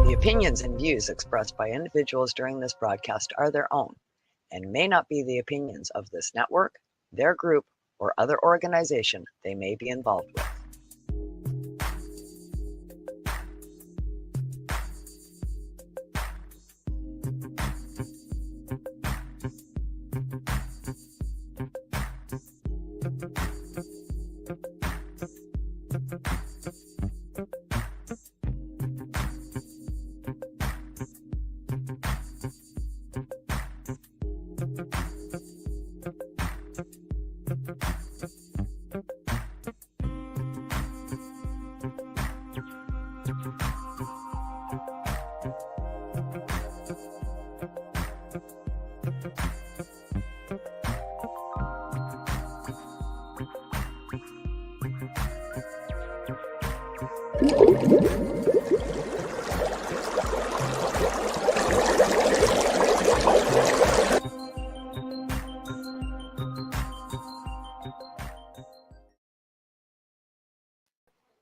The opinions and views expressed by individuals during this broadcast are their own and may not be the opinions of this network, their group, or other organization they may be involved with.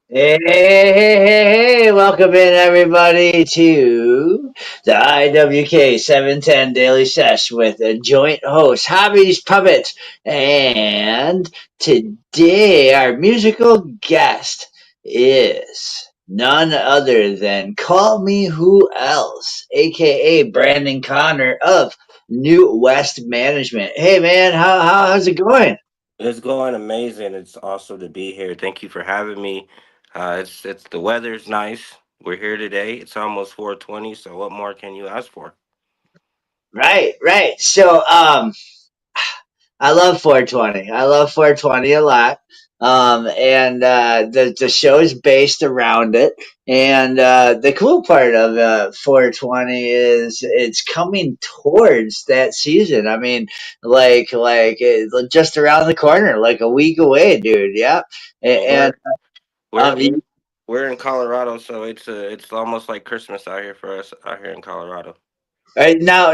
Hey, welcome in everybody to the IWK 710 Daily Sesh with a joint host, Hobbies, Puppets, and today our musical guest is none other than Call Me Who Else, aka Brandon Connor of New West Management. Hey man, how's it going? It's going amazing. It's awesome to be here. Thank you for having me. It's the weather's nice. We're here today. It's almost 4:20. So what more can you ask for? Right. So I love 420. I love 420 a lot. And the show is based around it. And the cool part of 420 is it's coming towards that season. I mean, just around the corner, like a week away, dude. Yeah. Well, And we're um, we're we're in Colorado, so it's almost like Christmas out here for us out here in Colorado. right now,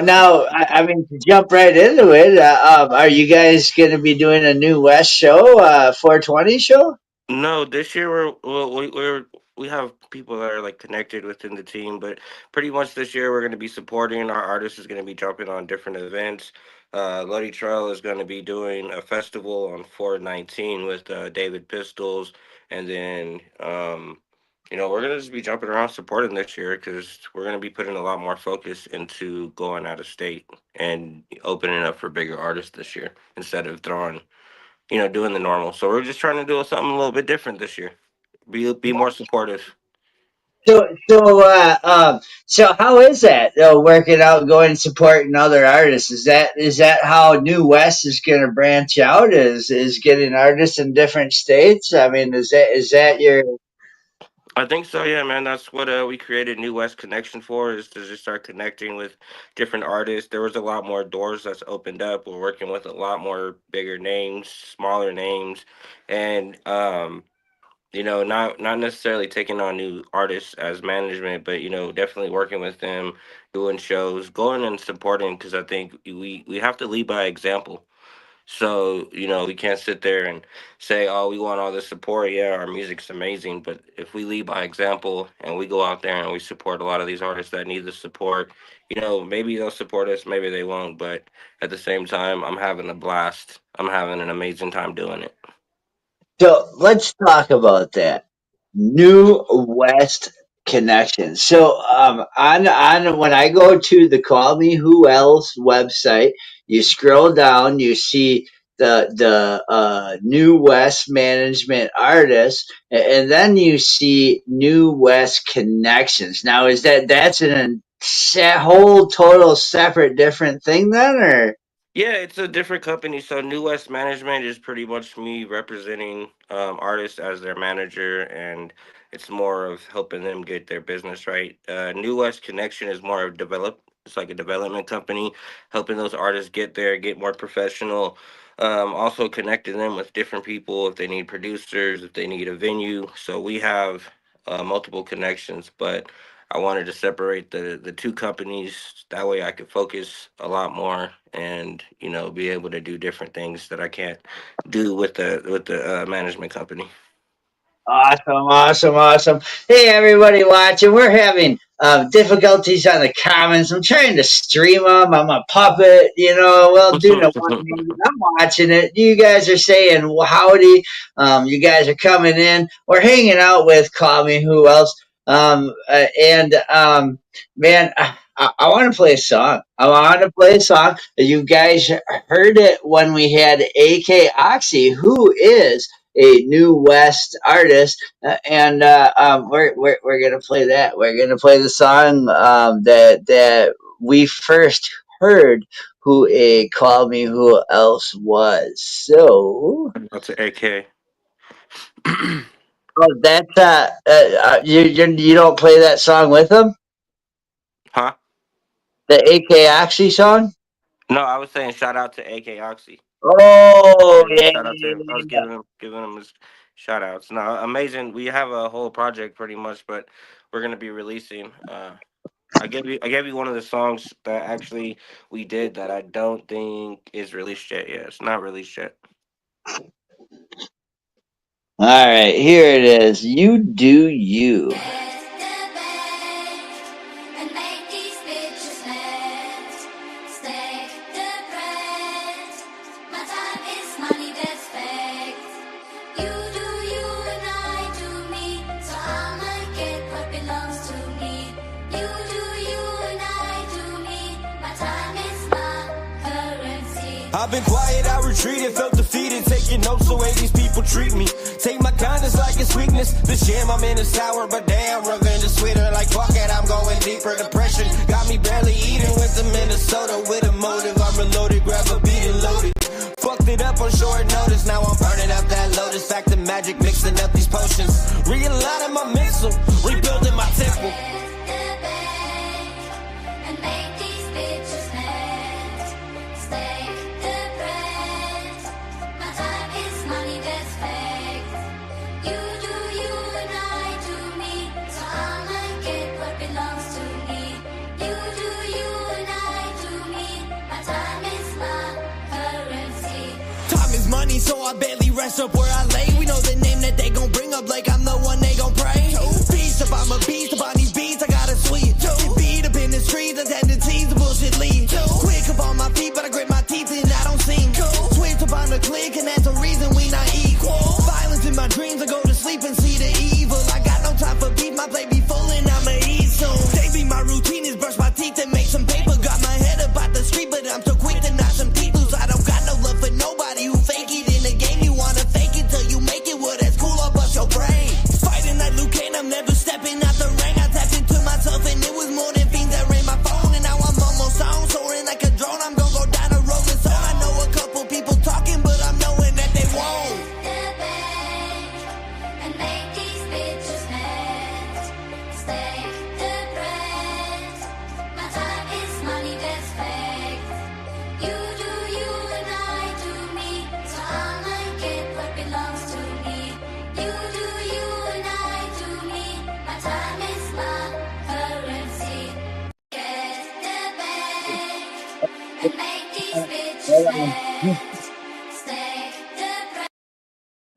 I mean, to jump right into it, are you guys going to be doing a new West show, 420 show? No, this year we have people that are like connected within the team, but pretty much this year we're going to be supporting our artists is going to be jumping on different events. Bloody Trail is going to be doing a festival on 419 with David Pistols, and then we're going to just be jumping around supporting this year because we're going to be putting a lot more focus into going out of state and opening up for bigger artists this year instead of doing the normal. So we're just trying to do something a little bit different this year. Be more supportive. So how is that? Working out, going supporting other artists. Is that how New West is going to branch out? Is getting artists in different states? I mean, is that your? I think so, yeah, man. That's what we created New West Connection for, is to just start connecting with different artists. There was a lot more doors that's opened up. We're working with a lot more bigger names, smaller names, and not necessarily taking on new artists as management, but definitely working with them, doing shows, going and supporting, because I think we have to lead by example. So, we can't sit there and say, oh, we want all this support. Yeah, our music's amazing. But if we lead by example and we go out there and we support a lot of these artists that need the support, maybe they'll support us, maybe they won't. But at the same time, I'm having a blast. I'm having an amazing time doing it. So let's talk about that New West connection. So on when I go to the Call Me Who Else website, you scroll down, you see the New West management artists, and then you see New West connections. Now, is that's whole total separate different thing then, or? Yeah, it's a different company. So New West Management is pretty much me representing artists as their manager, and it's more of helping them get their business right. New West Connection is more of develop. It's like a development company, helping those artists get there, get more professional. Also connecting them with different people if they need producers, if they need a venue. So we have multiple connections, but I wanted to separate the two companies. That way, I could focus a lot more and be able to do different things that I can't do with the management company. Awesome. Hey, everybody watching. We're having difficulties on the comments. I'm trying to stream them. I'm a puppet, well, doing a one hand. I'm watching it. You guys are saying, well, howdy. You guys are coming in. We're hanging out with Call Me Who Else. And man, I want to play a song. I want to play a song. You guys heard it when we had AK Oxy, who is a New West artist, and we're gonna play that. We're gonna play the song that we first heard. Who a Call Me Who Else was. So That's an AK. oh, that's you don't play that song with them. Huh? The AK Oxy song. No, I was saying shout out to AK Oxy. Oh Yeah, yeah, shout out to him. I was giving him his shout outs. No, amazing. We have a whole project pretty much, but we're gonna be releasing. I gave you one of the songs that actually we did that I don't think is released yet. Yeah, it's not released yet. all right, here it is. You do you. I've been quiet, I retreated, felt defeated, taking notes the way these people treat me. Take my kindness like it's weakness. This jam I'm in is sour, but damn, revenge is sweeter. Like fuck it, I'm going deeper. Depression got me barely eating. Went to Minnesota with a motive. I'm reloaded, grab a beat and loaded. Fucked it up on short notice. Now I'm burning up that lotus. Fact of magic, mixing up these potions. Realigning my mental, rebuilding my temple. Money, so I barely rest up where I lay. We know the name that they gon' bring up like I'm the one they gon' pray. Beast up, I'm a beast up on these beats, I got a sweet. Beat up in the streets, attending teams, the bullshit lead. Quick up on my feet, but I grit my teeth and I don't seem cool. Switch up on the click, and that's the reason we not equal. Violence in my dreams, I go to sleep and see the evil. I got no time for beef, my plate be full and I'ma eat soon. Daily my routine is brush my teeth and make some paper. Got my head up out the street, but I'm so quick to knock some teeth loose. I don't got no love for nobody who fake it in the game. You wanna fake it till you make it, well that's cool, I'll bust your brain. Fighting like Luke Kane, I'm never stepping out the ring. I tapped into myself and it was more than things that ran my phone. And now I'm almost on, soaring like a drone. I'm gonna go down a rolling stone. I know a couple people talking, but I'm knowing that they won't.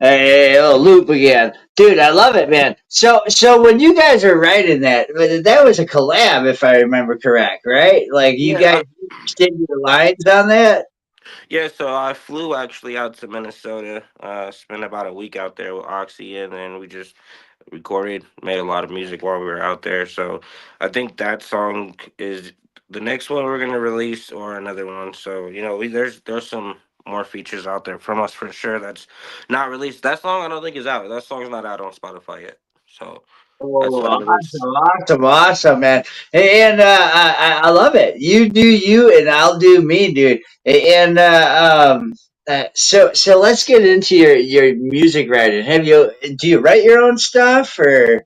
Hey, oh, loop again, dude. I love it, man. So when you guys are writing that was a collab, if I remember correct, right? Like you Yeah, guys did your lines on that. yeah. So I flew actually out to Minnesota. Spent about a week out there with Oxy, and then we just recorded, made a lot of music while we were out there. So I think that song is the next one we're gonna release, or another one. So there's some more features out there from us for sure. That's not released. That song I don't think is out. That song's not out on Spotify yet. So that's Oh, unreleased. awesome, man. And I love it. You do you, and I'll do me, dude. And so let's get into your music writing. Do you write your own stuff or?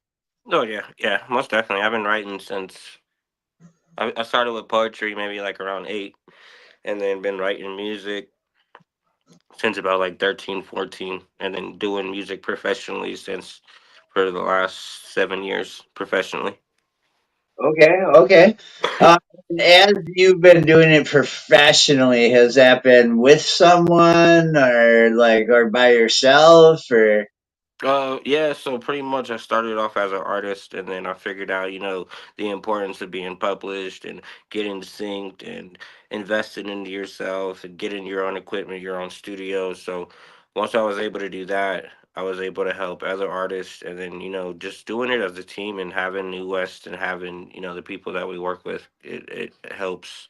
Oh yeah, yeah, most definitely. I've been writing since I started with poetry maybe like around 8, and then been writing music since about like 13, 14, and then doing music professionally since for the last 7 years professionally. Okay, okay. Uh, as you've been doing it professionally, has that been with someone or or by yourself or? Yeah, so pretty much I started off as an artist and then I figured out, the importance of being published and getting synced and investing into yourself and getting your own equipment, your own studio. So once I was able to do that, I was able to help other artists and then, just doing it as a team and having New West and having, the people that we work with, it helps,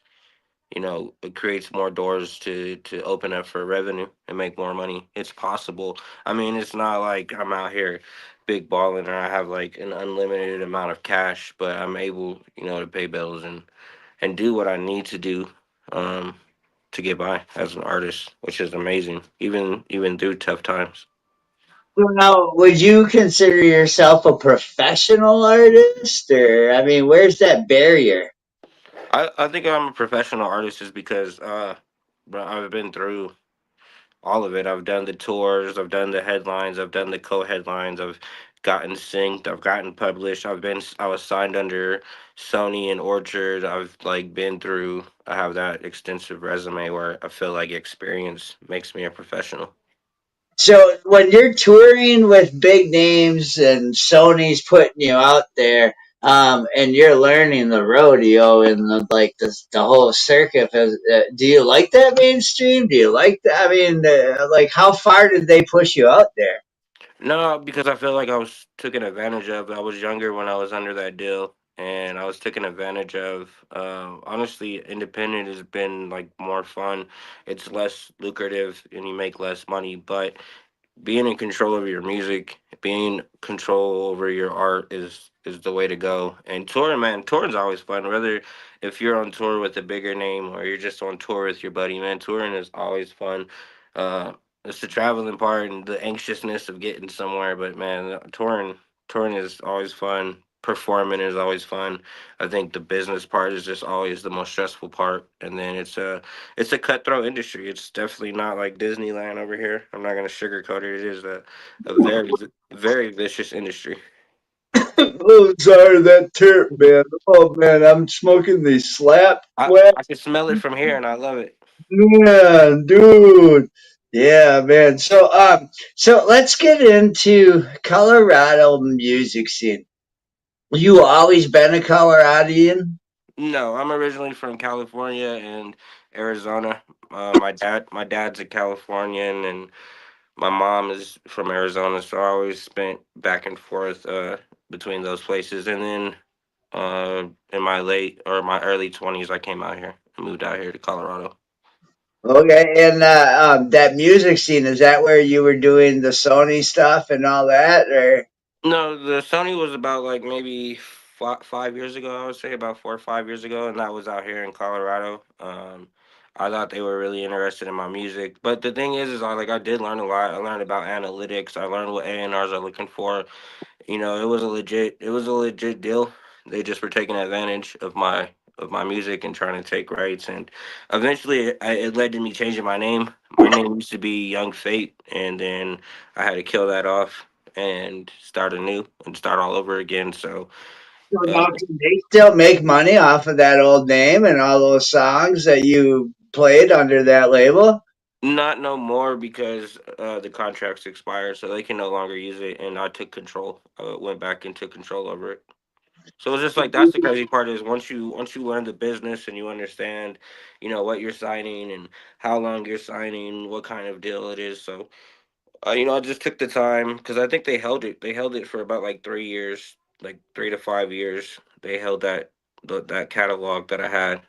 it creates more doors to open up for revenue and make more money. It's possible. I mean, it's not like I'm out here big balling or I have like an unlimited amount of cash, but I'm able, to pay bills and do what I need to do um to get by as an artist, which is amazing, even through tough times. So now, would you consider yourself a professional artist, or I mean, where's that barrier? I think I'm a professional artist just because bro, I've been through all of it. I've done the tours, I've done the headlines, I've done the co-headlines, I've gotten synced, I've gotten published. I was signed under Sony and Orchard. I've like been through. I have that extensive resume where I feel like experience makes me a professional. So when you're touring with big names and Sony's putting you out there, and you're learning the rodeo and the whole circuit, do you like that mainstream? Do you like that? I mean, like how far did they push you out there? No, because I feel like I was taken advantage of. I was younger when I was under that deal, and I was taken advantage of. Honestly, independent has been like more fun. It's less lucrative, and you make less money, but being in control of your music, being control over your art is the way to go. And touring, man, touring's always fun. Whether if you're on tour with a bigger name or you're just on tour with your buddy, man, touring is always fun. Uh, it's the traveling part and the anxiousness of getting somewhere, but man, touring is always fun. Performing is always fun. I think the business part is just always the most stressful part, and then it's a cutthroat industry. It's definitely not like Disneyland over here. I'm not gonna sugarcoat it. It is a very vicious industry. Oh, sorry, that terp, man. Oh man, I'm smoking the slap I wet. I can smell it from here, and I love it. Man, dude. Yeah, man. So let's get into Colorado music scene. You always been a Coloradian? No, I'm originally from California and Arizona. My dad's a Californian, and my mom is from Arizona, so I always spent back and forth between those places. And then in my late or my early 20s, I came out here. I moved out here to Colorado. Okay, and that music scene, is that where you were doing the Sony stuff and all that, or? No, the Sony was about like maybe 5 years ago. I would say about 4 or 5 years ago, and that was out here in Colorado. I thought they were really interested in my music, but the thing is I did learn a lot. I learned about analytics. I learned what A&Rs are looking for. It was a legit deal. They just were taking advantage of my music and trying to take rights, and eventually it led to me changing my name. My name used to be Young Fate, and then I had to kill that off and start anew and start all over again. So So uh, now, can they still make money off of that old name and all those songs that you played under that label? not no more because the contracts expired, so they can no longer use it, and I took control. Went back and took control over it. So it's just like that's the crazy part is once you learn the business and you understand, what you're signing and how long you're signing, what kind of deal it is. So I just took the time because I think they held it. They held it for about like 3 years, like 3 to 5 years. They held that catalog that I had.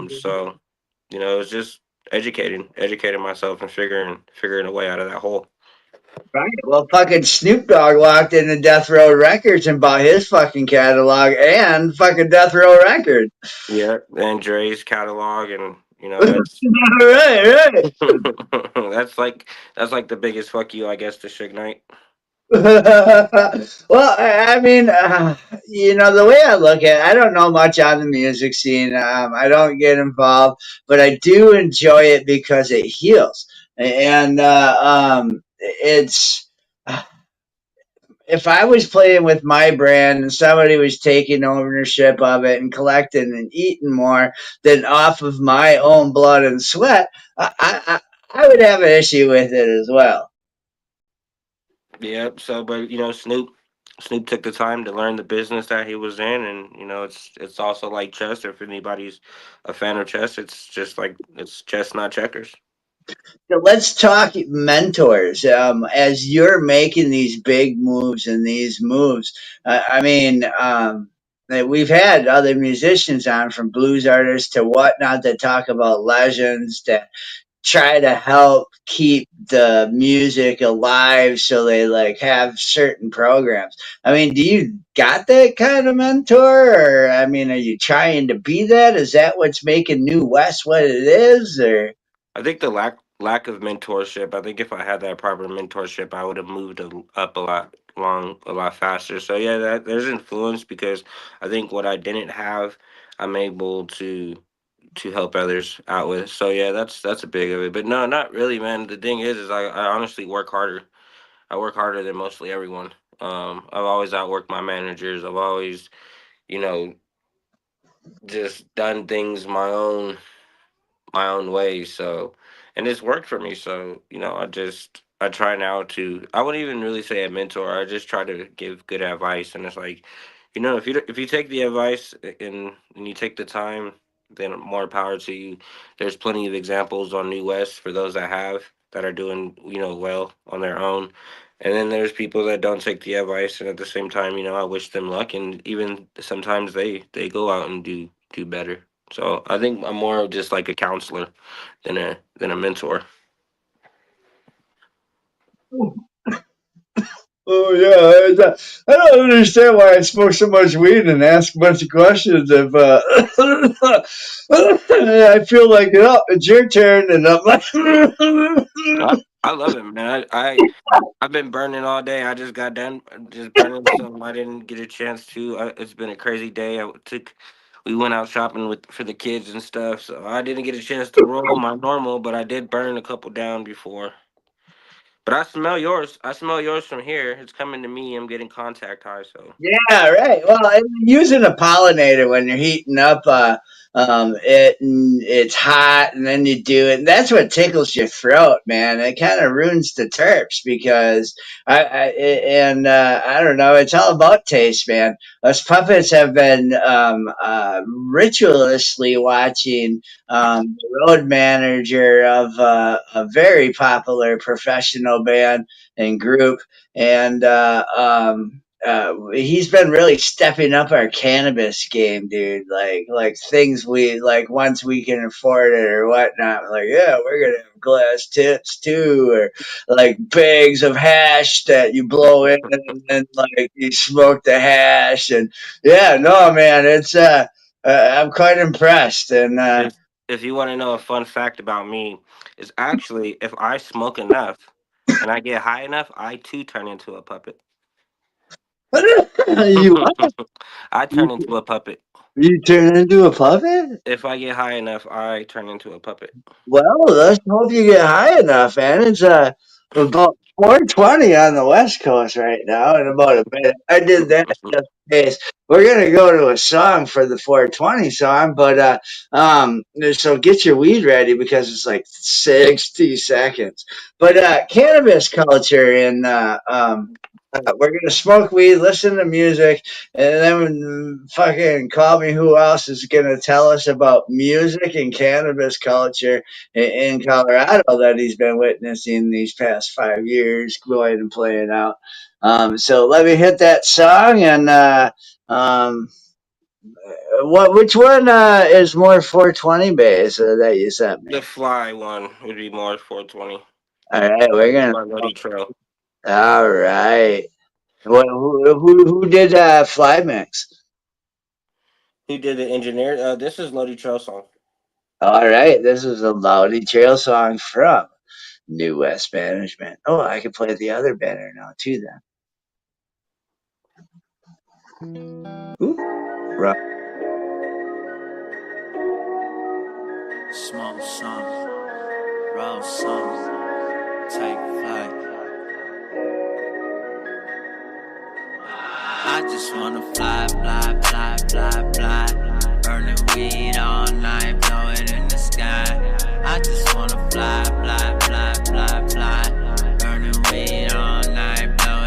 So it was just educating myself and figuring a way out of that hole. Right. Well, fucking Snoop Dogg walked into Death Row Records and bought his fucking catalog and fucking Death Row Records. Yeah, and Dre's catalog, and that's Right, right. that's like the biggest fuck you, I guess, to Suge Knight. Well, I mean, the way I look at it, I don't know much on the music scene. I don't get involved, but I do enjoy it because it heals. And it's if I was playing with my brand and somebody was taking ownership of it and collecting and eating more than off of my own blood and sweat, I would have an issue with it as well. Yeah. So, but Snoop took the time to learn the business that he was in, and it's also like chess. If anybody's a fan of chess, it's just like it's chess, not checkers. So let's talk mentors. As you're making these big moves and these moves, I mean, we've had other musicians on, from blues artists to whatnot, that talk about legends, that try to help keep the music alive, so they like have certain programs. I mean, do you got that kind of mentor, or I mean, are you trying to be that? Is that what's making New West what it is, or? I think the lack of mentorship. I think if I had that proper mentorship, I would have moved up a lot faster. So yeah, that there's influence because I think what I didn't have, I'm able to help others out with. So yeah, that's a big of it. But no, not really, man. The thing is I honestly work harder. I work harder than mostly everyone. I've always outworked my managers. I've always, you know, just done things my own way. So, and it's worked for me. So, I try now to. I wouldn't even really say a mentor. I just try to give good advice, and it's like, if you take the advice and you take the time, then more power to you. There's plenty of examples on New West for those that are doing well on their own. And then there's people that don't take the advice, and at the same time, I wish them luck. And even sometimes they go out and do better. So I think I'm more of just like a counselor than a mentor. Oh yeah, I don't understand why I smoke so much weed and ask a bunch of questions. If I feel like, oh, it's your turn, and I'm like, I love it, man. I've been burning all day. I just got done just burning some. I didn't get a chance to. It's been a crazy day. We went out shopping for the kids and stuff, so I didn't get a chance to roll my normal, but I did burn a couple down before. But I smell yours. I smell yours from here. It's coming to me. I'm getting contact high, so. yeah, right. Well, and using a pollinator when you're heating up it, and it's hot, and then you do it, and that's what tickles your throat, man. It kind of ruins the terps, because I don't know. It's all about taste, man. Us puppets have been ritualously watching the road manager of a very popular professional band and group, and he's been really stepping up our cannabis game, dude. Like things we like, once we can afford it or whatnot. Like, yeah, we're gonna have glass tips too, or like bags of hash that you blow in, and then like you smoke the hash. And yeah, no, man, it's I'm quite impressed. And If you want to know a fun fact about me, is actually if I smoke enough and I get high enough, I too turn into a puppet. you I turn into a puppet. you turn into a puppet? If I get high enough, I turn into a puppet. Well, let's hope you get high enough, man. It's about 4:20 on the West Coast right now, in about a minute. I did that just in case. We're gonna go to a song for the 420 song, but so get your weed ready, because it's like 60 seconds. But cannabis culture, and we're gonna smoke weed, listen to music, and then fucking call me. Who else is gonna tell us about music and cannabis culture in Colorado that he's been witnessing these past 5 years, going and playing out? So let me hit that song, and um, which one is more 420 bass that you sent The me? fly one would be more 420. All right, we're It's gonna. by Lodi Trail. All right. Who did Fly Mix? He did the engineer. This is Lodi Trail song. All right, this is a Loudy Trail song from New West Management. Oh, I can play the other banner now too. Then, ooh, right. Smoke some, roll some, take flight. I just wanna fly, fly, fly, fly, fly. Burning weed all night, blow it in the sky. I just wanna fly, fly, fly, fly, fly. Burning weed all night, blow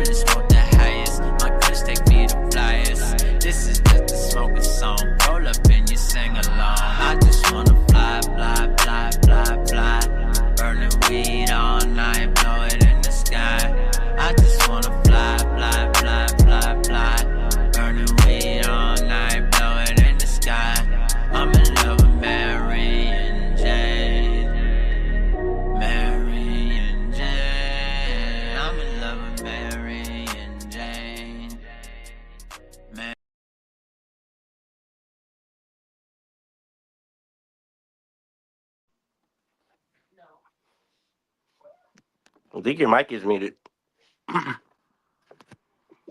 really smoke the highest. My kush take me the flyest. This is just a smoking song. Roll up and you sing along. I just wanna fly, fly, fly, fly, fly. Burning weed all night, blow it in the sky. I just wanna fly, fly, fly, fly, fly. Burning weed all night, blow it in the sky. I'm in love with Mary and Jane. Mary and Jane. I'm in love with Mary and Jane. I think your mic is muted.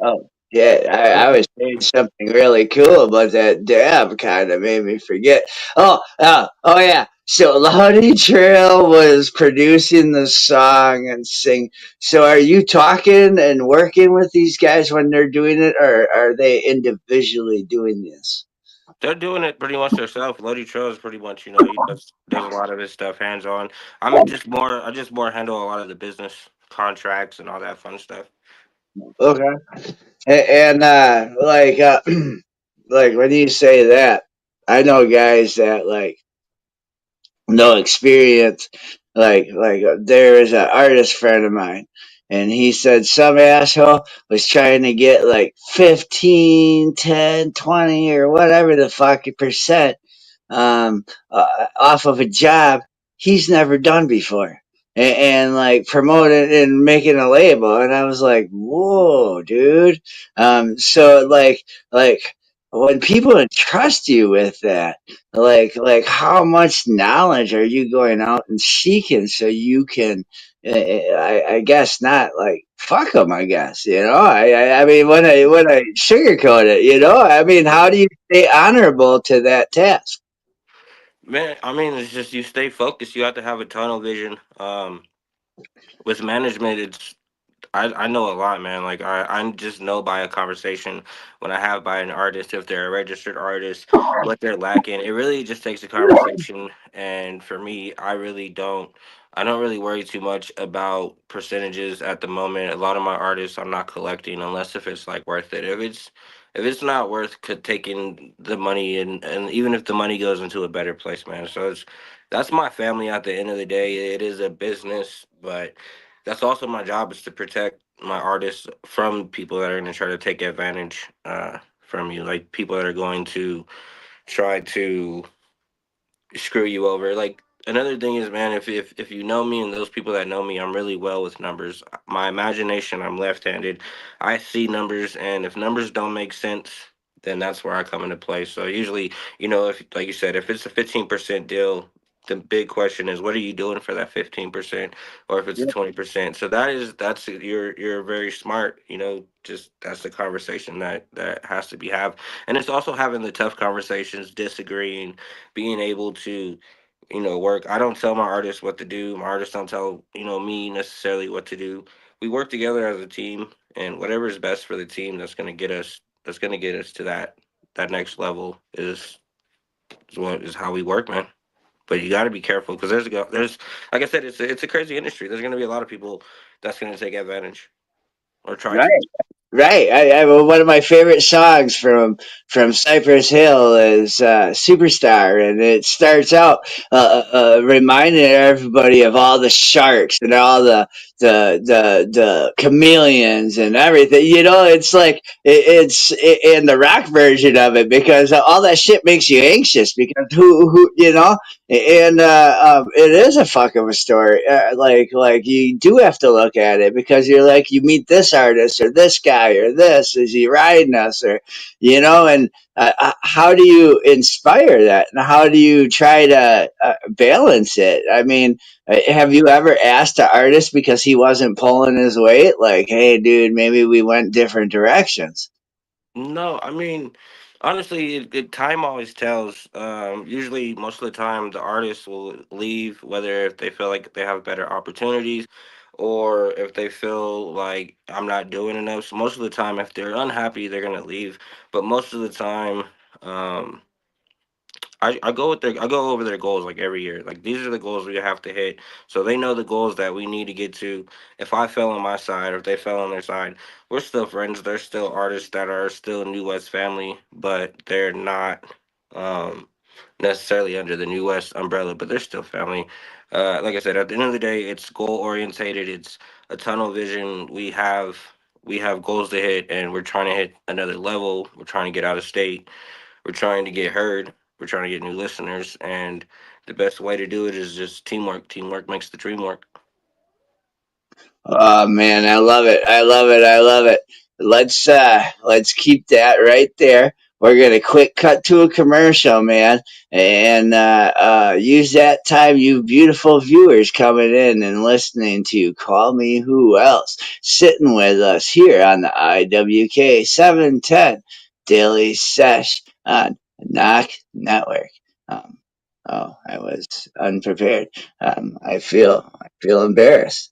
Oh, yeah, I was saying something really cool, but that dab kind of made me forget. Oh, yeah. So Loudy Trail was producing the song and sing. So are you talking and working with these guys when they're doing it, or are they individually doing this? They're doing it pretty much themselves. Lodi Trail is pretty much, he does a lot of his stuff hands on. I just more handle a lot of the business contracts and all that fun stuff. Okay. And like when you say that, I know guys that like no experience. There is an artist friend of mine, and he said some asshole was trying to get like 15, 10, 20, or whatever the fuck percent off of a job he's never done before. And like promoting and making a label, and I was like, "Whoa, dude!" So like when people entrust you with that, how much knowledge are you going out and seeking so you can I guess not like fuck them. I guess I mean when I sugarcoat it, I mean how do you stay honorable to that task? Man, I mean, it's just you stay focused. You have to have a tunnel vision. With management, I know a lot, man. Like I just know by a conversation when I have by an artist if they're a registered artist, what they're lacking. It really just takes a conversation, and for me, I don't really worry too much about percentages at the moment. A lot of my artists I'm not collecting unless if it's like worth it. If it's not worth taking the money and even if the money goes into a better place, man. So that's my family at the end of the day. It is a business, but that's also my job is to protect my artists from people that are going to try to take advantage from you, like people that are going to try to screw you over. Like another thing is, man, if you know me and those people that know me, I'm really well with numbers. My imagination, I'm left-handed. I see numbers, and if numbers don't make sense, then that's where I come into play. So usually, if like you said, if it's a 15% deal. The big question is, what are you doing for that 15%, or if it's 20%? So that's you're very smart. Just that's the conversation that has to be have, and it's also having the tough conversations, disagreeing, being able to work. I don't tell my artists what to do. My artists don't tell me necessarily what to do. We work together as a team, and whatever is best for the team that's going to get us to that next level is what is how we work, man. But you got to be careful because there's like I said, it's a crazy industry. There's going to be a lot of people that's going to take advantage or try Right. to. Right. Well, one of my favorite songs from Cypress Hill is "Superstar," and it starts out reminding everybody of all the sharks and all the chameleons and everything. It's like it's in the rock version of it because all that shit makes you anxious because who. And it is a fuck of a story. Like you do have to look at it because you're like you meet this artist or this guy or this is he riding us or and how do you inspire that and how do you try to balance it? I mean, have you ever asked an artist because he wasn't pulling his weight, like, hey, dude, maybe we went different directions? No, I mean, honestly, time always tells. Usually, most of the time, the artist will leave, whether if they feel like they have better opportunities or if they feel like I'm not doing enough. So most of the time, if they're unhappy, they're gonna leave. But most of the time, um, I go over their goals like every year. Like these are the goals we have to hit. So they know the goals that we need to get to. If I fell on my side or if they fell on their side, we're still friends. They're still artists that are still New West family, but they're not um necessarily under the New West umbrella, but they're still family. Like I said, at the end of the day, it's goal orientated. It's a tunnel vision. We have goals to hit, and we're trying to hit another level. We're trying to get out of state. We're trying to get heard. We're trying to get new listeners, and the best way to do it is just teamwork. Teamwork makes the dream work. Oh man, I love it. I love it. I love it. Let's keep that right there. We're gonna quick cut to a commercial, man, and use that time, you beautiful viewers coming in and listening to Call Me Who Else, sitting with us here on the IWK 710 Daily Sesh on Knock Network. Um, I was unprepared. I feel embarrassed.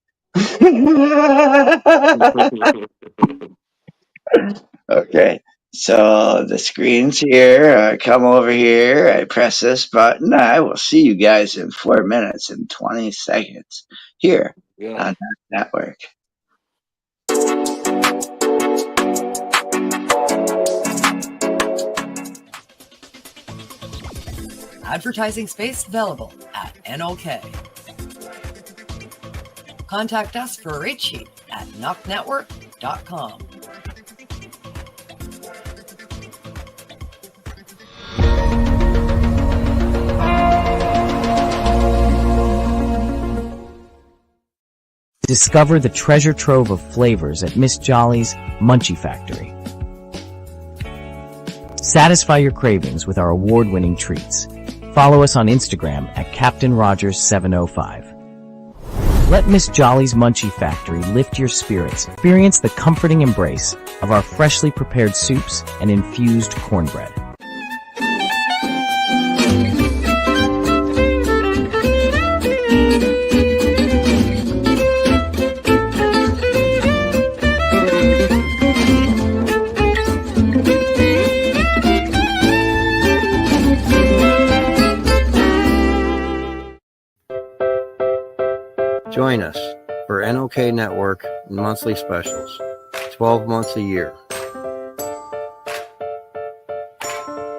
Okay, so the screen's here. I come over here. I press this button. I will see you guys in 4 minutes and 20 seconds here Yeah. on that network. Advertising space available at NOK. Contact us for a rate sheet at knocknetwork.com. Discover the treasure trove of flavors at Miss Jolly's Munchie Factory. Satisfy your cravings with our award-winning treats. Follow us on Instagram at Captain Rogers 705. Let Miss Jolly's Munchie Factory lift your spirits. Experience the comforting embrace of our freshly prepared soups and infused cornbread. Join us for NOK Network monthly specials, 12 months a year.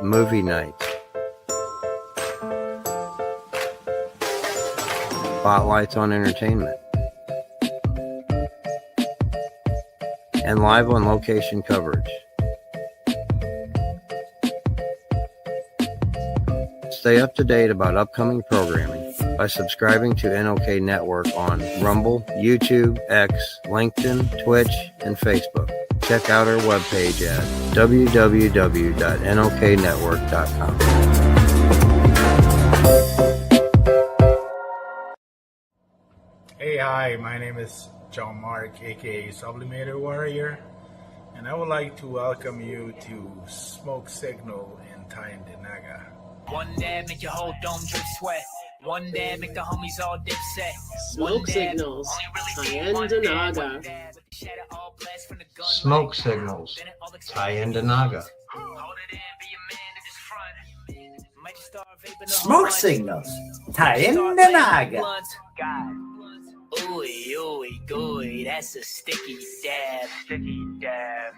Movie nights, spotlights on entertainment, and live on location coverage. Stay up to date about upcoming programming by subscribing to NOK Network on Rumble, YouTube, X, LinkedIn, Twitch, and Facebook. Check out our webpage at www.noknetwork.com. Hey, hi, my name is John Mark, aka Sublimator Warrior, and I would like to welcome you to Smoke Signal in Tyndinaga. One dab make your whole dome drip sweat. One dab make the homies all dip set. Smoke Signals, Tyndinaga. Smoke Signals, Tyndinaga. Smoke Signals, Tyndinaga. Ooey, ooey, gooey, that's a sticky dab.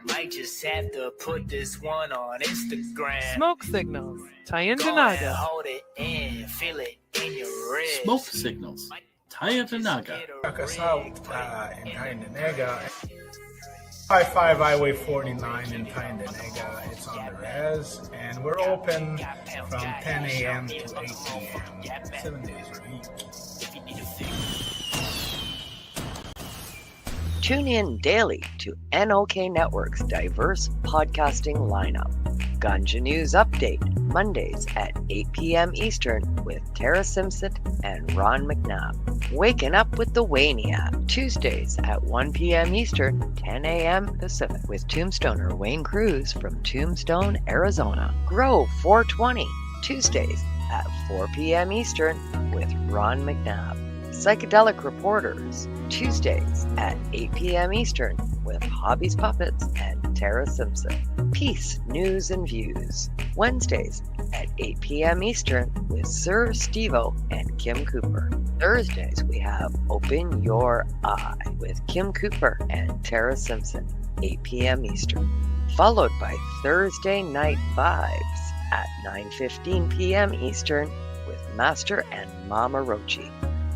Might just have to put this one on Instagram. Smoke Signals, Go Tyndinaga. ahead, hold it in, feel it in your wrist. Smoke Signals, Tyndinaga. Check us out in Tyndinaga. 55 Highway 49 in Tyndinaga. It's on the res, and we're open from 10 a.m. to 8 p.m. 7 days a week. Tune in daily to NOK Network's diverse podcasting lineup. Ganja News Update, Mondays at 8 p.m. Eastern with Tara Simpson and Ron McNabb. Waking Up with the Waniac, Tuesdays at 1 p.m. Eastern, 10 a.m. Pacific with Tombstoner Wayne Cruz from Tombstone, Arizona. Grow 420, Tuesdays at 4 p.m. Eastern with Ron McNabb. Psychedelic Reporters, Tuesdays at 8 p.m. Eastern with Hobbies Puppets and Tara Simpson. Peace, News, and Views. Wednesdays at 8 p.m. Eastern with Sir Stevo and Kim Cooper. Thursdays we have Open Your Eye with Kim Cooper and Tara Simpson, 8 p.m. Eastern. Followed by Thursday Night Vibes at 9:15 p.m. Eastern with Master and Mama Rochi.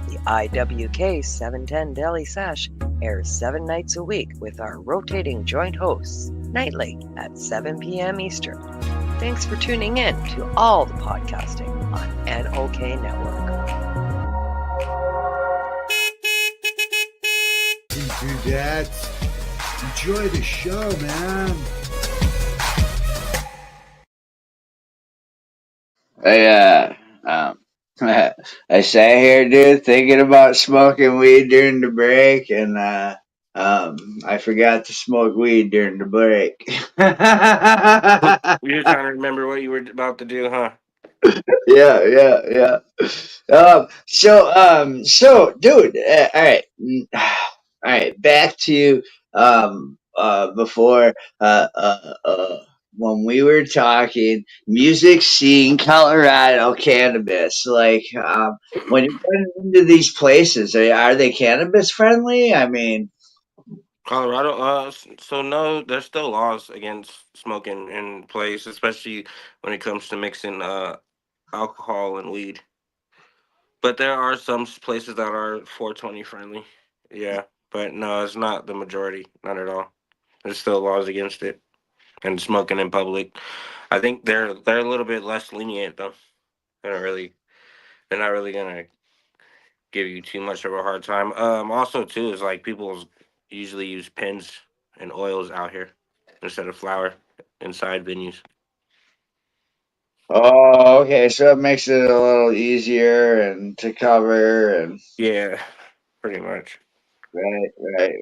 The IWK 710 Daily Sesh airs 7 nights a week with our rotating joint hosts nightly at 7 p.m. Eastern. Thanks for tuning in to all the podcasting on NOK Network. Do that. Enjoy the show, man. I sat here, dude, thinking about smoking weed during the break, and I forgot to smoke weed during the break. You're trying to remember what you were about to do, huh? Yeah. Dude, all right, all right. Back to before when we were talking music scene, Colorado cannabis. Like, when you get into these places, are they cannabis friendly? I mean, Colorado, so no, there's still laws against smoking in place, especially when it comes to mixing alcohol and weed. But there are some places that are 420 friendly. Yeah, but no, it's not the majority, not at all. There's still laws against it and smoking in public. I think they're a little bit less lenient though. They're not really gonna give you too much of a hard time. Also too is like people usually use pens and oils out here instead of flour inside venues. oh, okay, so it makes it a little easier and to cover and Yeah, pretty much.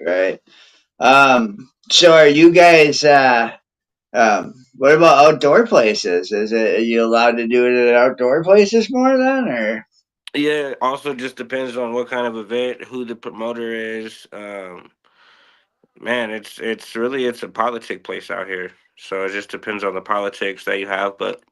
right. So are you guys what about outdoor places? Are you allowed to do it at outdoor places more then or Yeah, it also just depends on what kind of event, who the promoter is. Man, it's a politic place out here. So it just depends on the politics that you have. But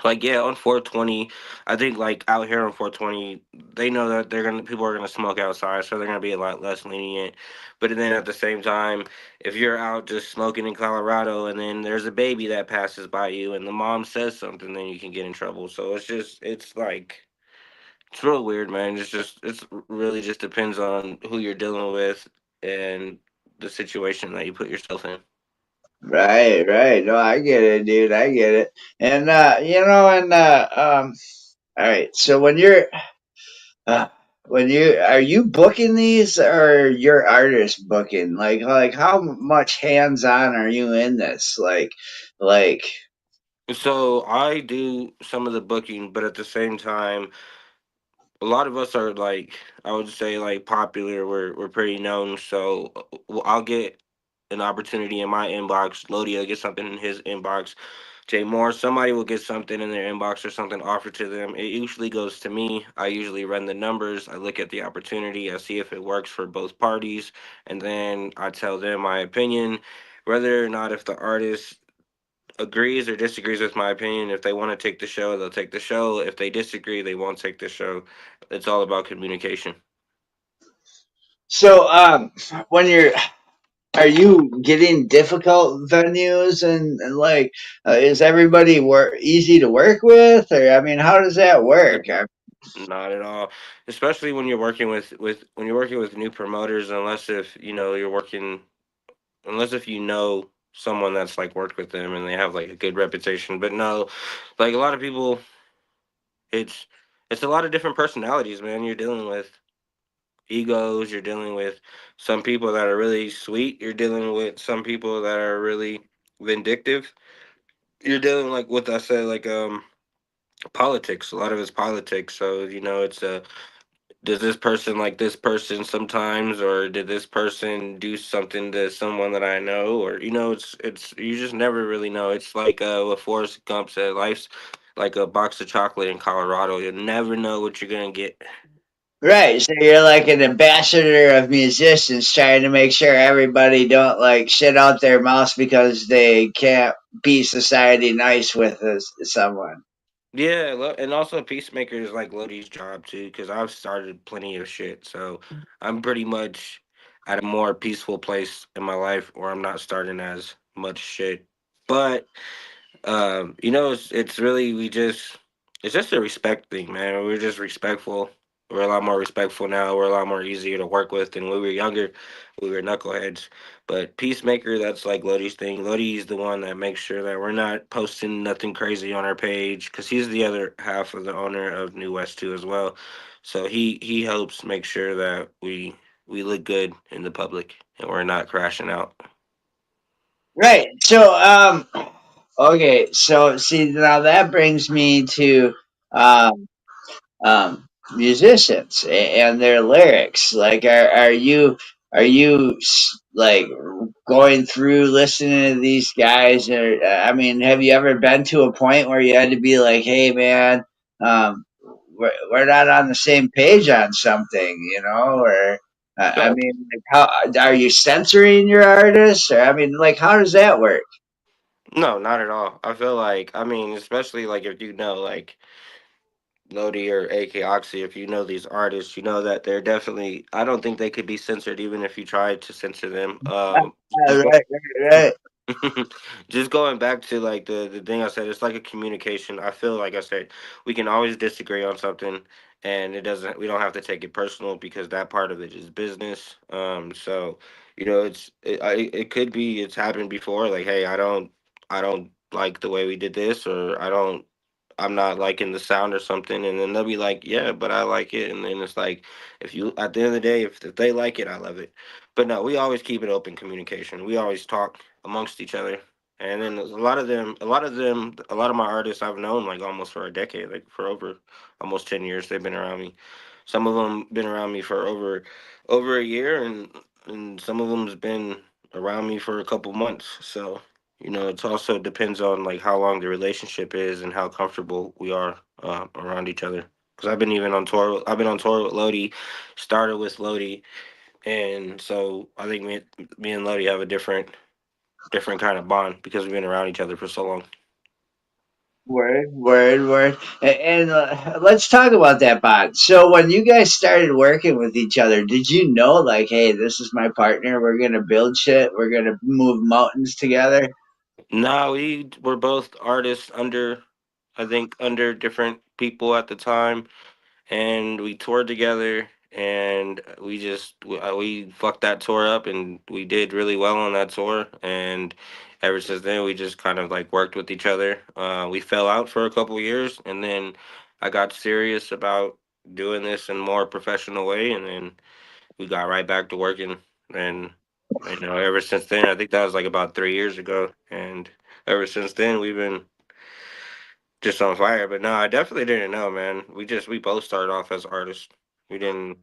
like yeah, on 420, I think like out here on 420, they know that people are gonna smoke outside, so they're gonna be a lot less lenient. But then at the same time, if you're out just smoking in Colorado and then there's a baby that passes by you and the mom says something, then you can get in trouble. So it's like it's real weird, man. It's really just depends on who you're dealing with and the situation that you put yourself in. right. No, I get it, dude. I get it. And all right. So uh, when you are you booking these or your artist booking? Like how much hands on are you in this? Like So I do some of the booking, but at the same time, a lot of us are like I would say like popular. We're pretty known, so I'll get an opportunity in my inbox. Lodi will get something in his inbox. Jay Moore, somebody will get something in their inbox or something offered to them. It usually goes to me. I usually run the numbers. I look at the opportunity. I see if it works for both parties, and then I tell them my opinion, whether or not if the artist agrees or disagrees with my opinion. If they want to take the show, they'll take the show. If they disagree, they won't take the show. It's all about communication. so when you're are you getting difficult venues and like is everybody easy to work with or I mean how does that work? Not at all. Especially when you're working with when you're working with new promoters, unless if you know you're working unless if you know someone that's like worked with them and they have like a good reputation. But no, like a lot of people, it's it's a lot of different personalities, man. You're dealing with egos. You're dealing with some people that are really sweet. You're dealing with some people that are really vindictive. You're dealing like what I said, like politics. A lot of it's politics. So you know, it's does this person like this person sometimes, or did this person do something to someone that I know, or you know, it's you just never really know. It's like what Forrest Gump said, life's like a box of chocolate in Colorado. You'll never know what you're gonna get. Right, so you're like an ambassador of musicians, trying to make sure everybody don't like shit out their mouths because they can't be society nice with someone. Yeah, and also Peacemaker is like Lodi's job too, because I've started plenty of shit. So I'm pretty much at a more peaceful place in my life where I'm not starting as much shit. But it's really it's just a respect thing, man. We're just respectful. We're a lot more respectful now. We're a lot more easier to work with than when we were younger. We were knuckleheads. But Peacemaker, that's like Lodi's thing. Lodi's the one that makes sure that we're not posting nothing crazy on our page because he's the other half of the owner of New West too as well. So he helps make sure that we look good in the public and we're not crashing out. Right. So, okay. So, see, now that brings me to um, musicians and their lyrics. Like, are you like going through listening to these guys? Or I mean, have you ever been to a point where you had to be like, "Hey, man, we're not on the same page on something," you know? Or I No, mean, like, how are you censoring your artists? Or I mean, like, how does that work? no, not at all. I feel like, especially like if like Lodi or AK Oxy, if you know these artists, you know that they're definitely. I don't think they could be censored even if you tried to censor them. Just go, Right, right, just going back to like the thing I said, it's like a communication. I feel like I said we can always disagree on something, and it doesn't. We don't have to take it personal because that part of it is business. So it could be it's happened before. Like, hey, I don't like the way we did this, or I'm not liking the sound or something, and then they'll be like, "Yeah, but I like it," and then it's like, if you at the end of the day, if they like it, I love it. But no, we always keep it open communication. We always talk amongst each other, and then a lot of my artists I've known like almost for a decade, like for over almost 10 years. They've been around me. Some of them been around me for over a year, and some of them's been around me for a couple months. So it also depends on like how long the relationship is and how comfortable we are around each other. Because I've been even on tour. I've been on tour with Lodi, started with Lodi, and so I think me and Lodi have a different kind of bond because we've been around each other for so long. word, word, word. And let's talk about that bond. So, when you guys started working with each other, did you know, like, hey, this is my partner. We're gonna build shit. We're gonna move mountains together. No, we were both artists I think, under different people at the time, and we toured together, and we fucked that tour up, and we did really well on that tour, and ever since then we just kind of like worked with each other. We fell out for a couple years, and then I got serious about doing this in a more professional way, and then we got right back to working, and ever since then, I think that was like about 3 years ago, and ever since then we've been just on fire. But no, I definitely didn't know, man. We both started off as artists. We didn't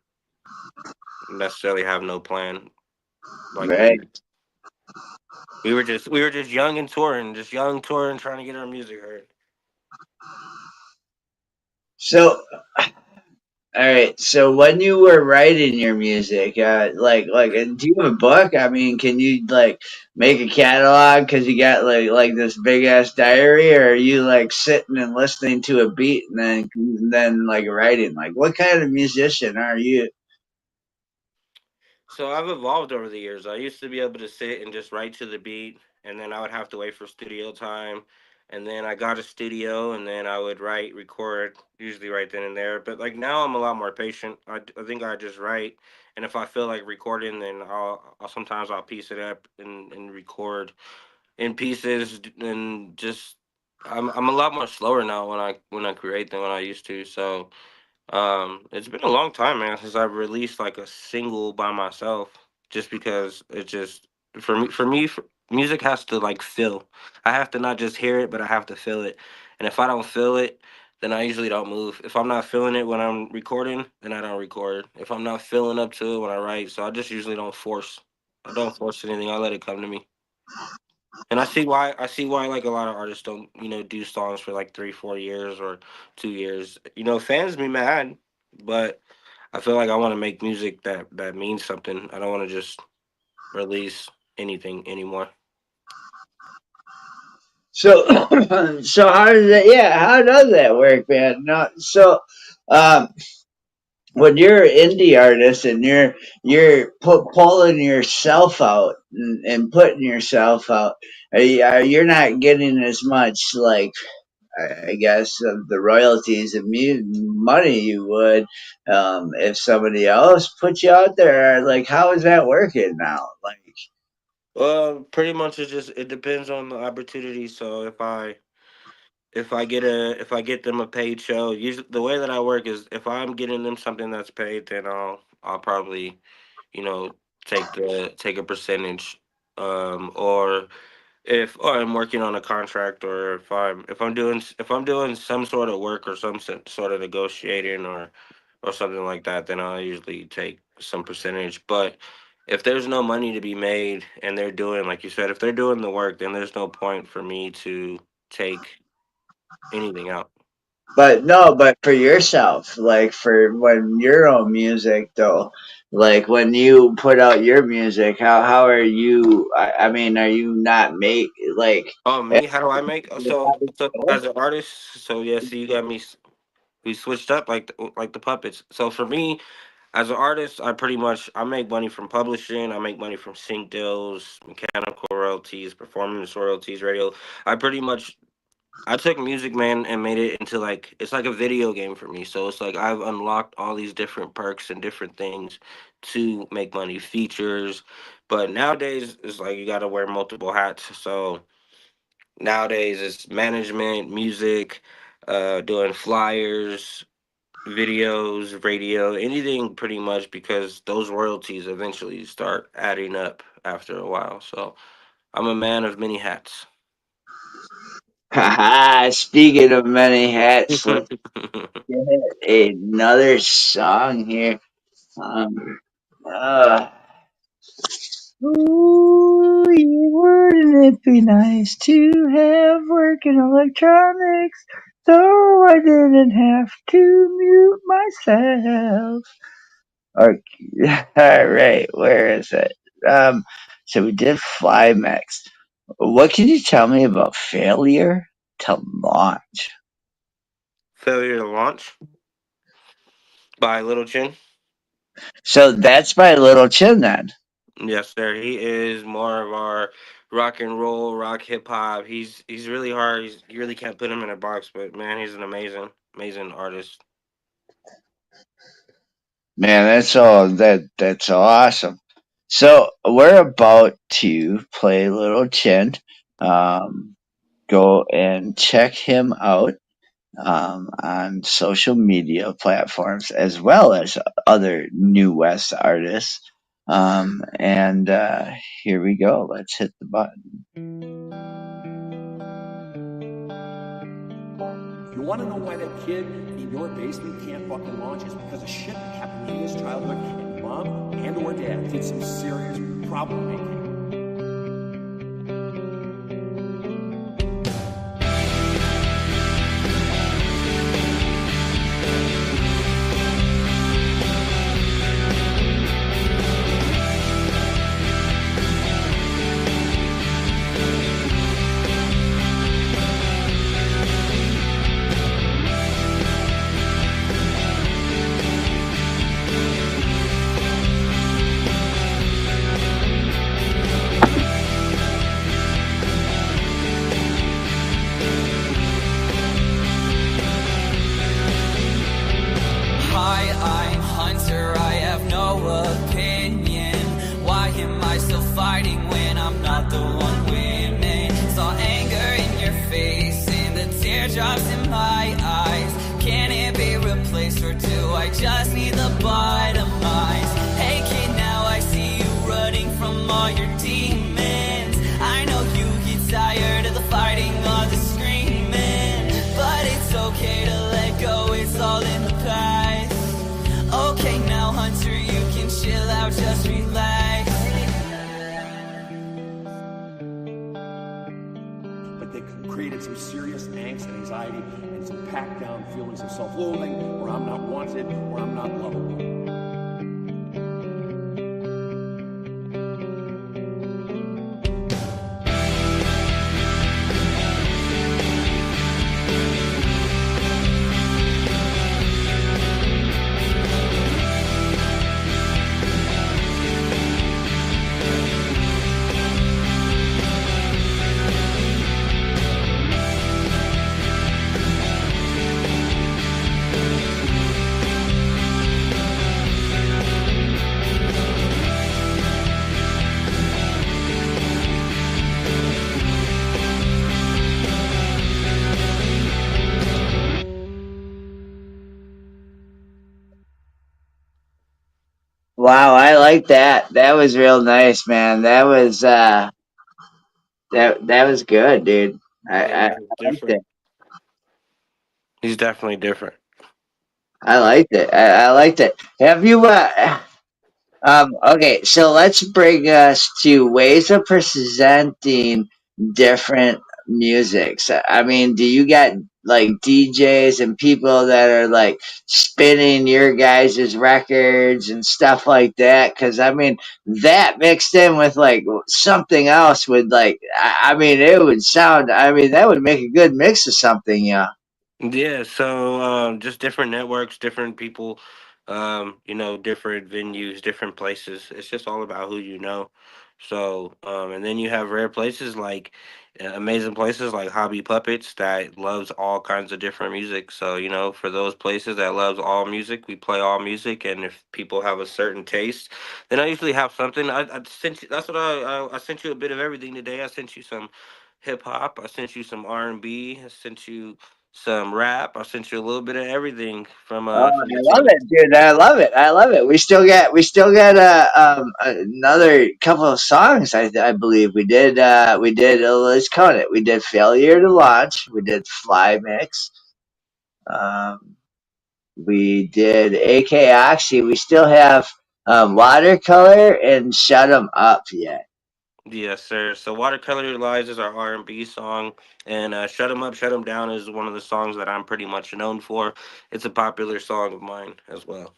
necessarily have no plan. Like Right. we were just young and touring, trying to get our music heard. So, all right. So, when you were writing your music, do you have a book? I mean, can you like make a catalog because you got like this big ass diary, or are you like sitting and listening to a beat and then like writing? Like, what kind of musician are you? So I've evolved over the years. I used to be able to sit and just write to the beat, and then I would have to wait for studio time. And then I got a studio, and then I would record, usually right then and there. But like now, I'm a lot more patient. I think I just write, and if I feel like recording, then sometimes I'll piece it up and record in pieces, and just I'm a lot more slower now when I create than when I used to. So it's been a long time, man, since I've released like a single by myself. Just because it just music has to like feel. I have to not just hear it, but I have to feel it. And if I don't feel it, then I usually don't move. If I'm not feeling it when I'm recording, then I don't record. If I'm not feeling up to it when I write, so I just usually don't force. I don't force anything. I let it come to me. And I see why like a lot of artists don't, do songs for like 3, 4 years or 2 years. Fans be mad, but I feel like I want to make music that means something. I don't want to just release anything anymore. So, so how does that? Yeah, how does that work, man? No, so, um, when you're an indie artist and pulling yourself out and putting yourself out, you're not getting as much like I guess of the royalties and money you would if somebody else put you out there. Like, how is that working now? Like, Well, pretty much it depends on the opportunity. So if I get them a paid show, usually the way that I work is if I'm getting them something that's paid, then I'll probably, you know, take a percentage. Or if I'm working on a contract, or if I'm doing some sort of work or sort of negotiating or something like that, then I'll usually take some percentage. But if there's no money to be made and they're doing, like you said, if they're doing the work, then there's no point for me to take anything out. but no, but for yourself, like for when your own music though, like when you put out your music, how are you? I mean, are you not make like? Oh, me? How do I make? So as an artist, so yeah, see, you got me. We switched up like the puppets. So for me, as an artist, I make money from publishing. I make money from sync deals, mechanical royalties, performance royalties, radio. I pretty much I took Music Man and made it into like it's like a video game for me. So it's like I've unlocked all these different perks and different things to make money, features. But nowadays it's like you got to wear multiple hats. So nowadays it's management, music, doing flyers, videos, radio, anything pretty much, because those royalties eventually start adding up after a while. So I'm a man of many hats. Haha, speaking of many hats, let's get another song here. Um, uh, Ooh, wouldn't it be nice to have work in electronics so I didn't have to mute myself? Okay, all right, where is it? So we did Flymax. What can you tell me about failure to launch? Failure to Launch by Little Chin. So that's by Little Chin then. Yes, sir. He is more of our rock and roll, rock hip hop. He's really hard. You really can't put him in a box, but man, he's an amazing artist. Man, that's awesome. So we're about to play Little Chin. Go and check him out on social media platforms as well as other New West artists. And here we go. Let's hit the button. If you want to know why that kid in your basement can't fucking launch, it's because of shit that happened in his childhood, and mom and or dad did some serious problem making. that they created some serious angst and anxiety and some packed down feelings of self-loathing, or I'm not wanted, or I'm not lovable. Wow, I like that. That was real nice, man. That was that was good, dude. Yeah, I he's liked different. it. He's definitely different. I liked it. I liked it. Have you okay, so let's bring us to ways of presenting different musics. I mean, do you got like DJs and people that are like spinning your guys' records and stuff like that? Because I mean, that mixed in with like something else would like, I mean, it would sound, I mean, that would make a good mix of something, yeah. Yeah, so just different networks, different people, different venues, different places. It's just all about who you know. So, and then you have rare places like amazing places like Hobby Puppets that loves all kinds of different music. So, for those places that loves all music, we play all music. And if people have a certain taste, then I usually have something. I sent you. That's what I sent you a bit of everything today. I sent you some hip hop. I sent you some R&B. I sent you some rap. I sent you a little bit of everything from Oh, if you I love it, dude. I love it. I love it. We still got another couple of songs. I believe we did. Let's count it. We did Failure to Launch. We did Fly Mix. We did AK Oxy. We still have Watercolor and Shut 'Em Up yet. Yes, sir. So Watercolor Lies is our R&B song, and Shut 'Em Up, Shut 'Em Down is one of the songs that I'm pretty much known for. It's a popular song of mine as well.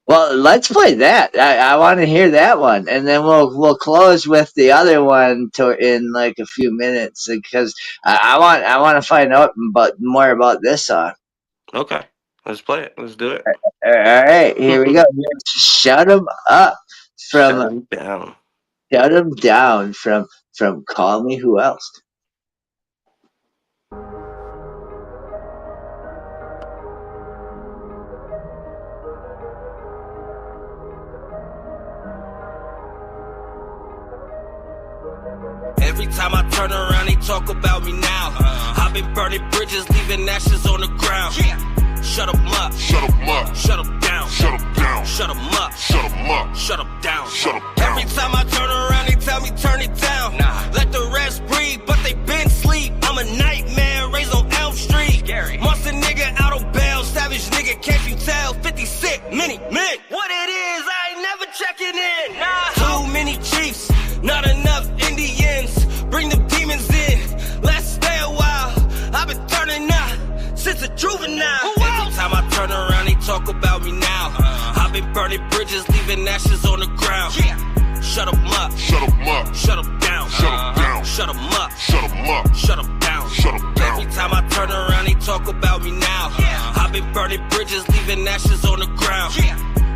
Well, let's play that. I want to hear that one, and then we'll close with the other one in like a few minutes because I want to find out more about this song. Okay, let's play it. Let's do it. All right, here we go. Shut 'em up Shut from 'Em Down. Shut 'em down from Call Me Who Else. Every time I turn around, they talk about me now. I've been burning bridges, leaving ashes on the ground. Shut 'em up, shut 'em up, shut 'em down, shut 'em down, shut 'em up, shut 'em up, shut 'em down, shut 'em down. Every time I turn around, they tell me turn it down. Let the rest breathe, but they been sleep. I'm a nightmare, raised on Elm Street. Monster nigga out on bail, savage nigga, can't you tell? 50 sick, many men. What it is, I ain't never checking in. Too many chiefs, not enough Indians. Bring them demons in, let's stay a while. I've been turning up since a juvenile. Every time I turn around, they talk about me now. I've been burning bridges, leaving ashes on the ground. Shut 'em up, shut 'em up, shut 'em down, shut 'em down, shut 'em up, shut 'em up, shut 'em down, shut 'em down. Every time I turn around, they talk about me now. I've been burning bridges, leaving ashes on the ground.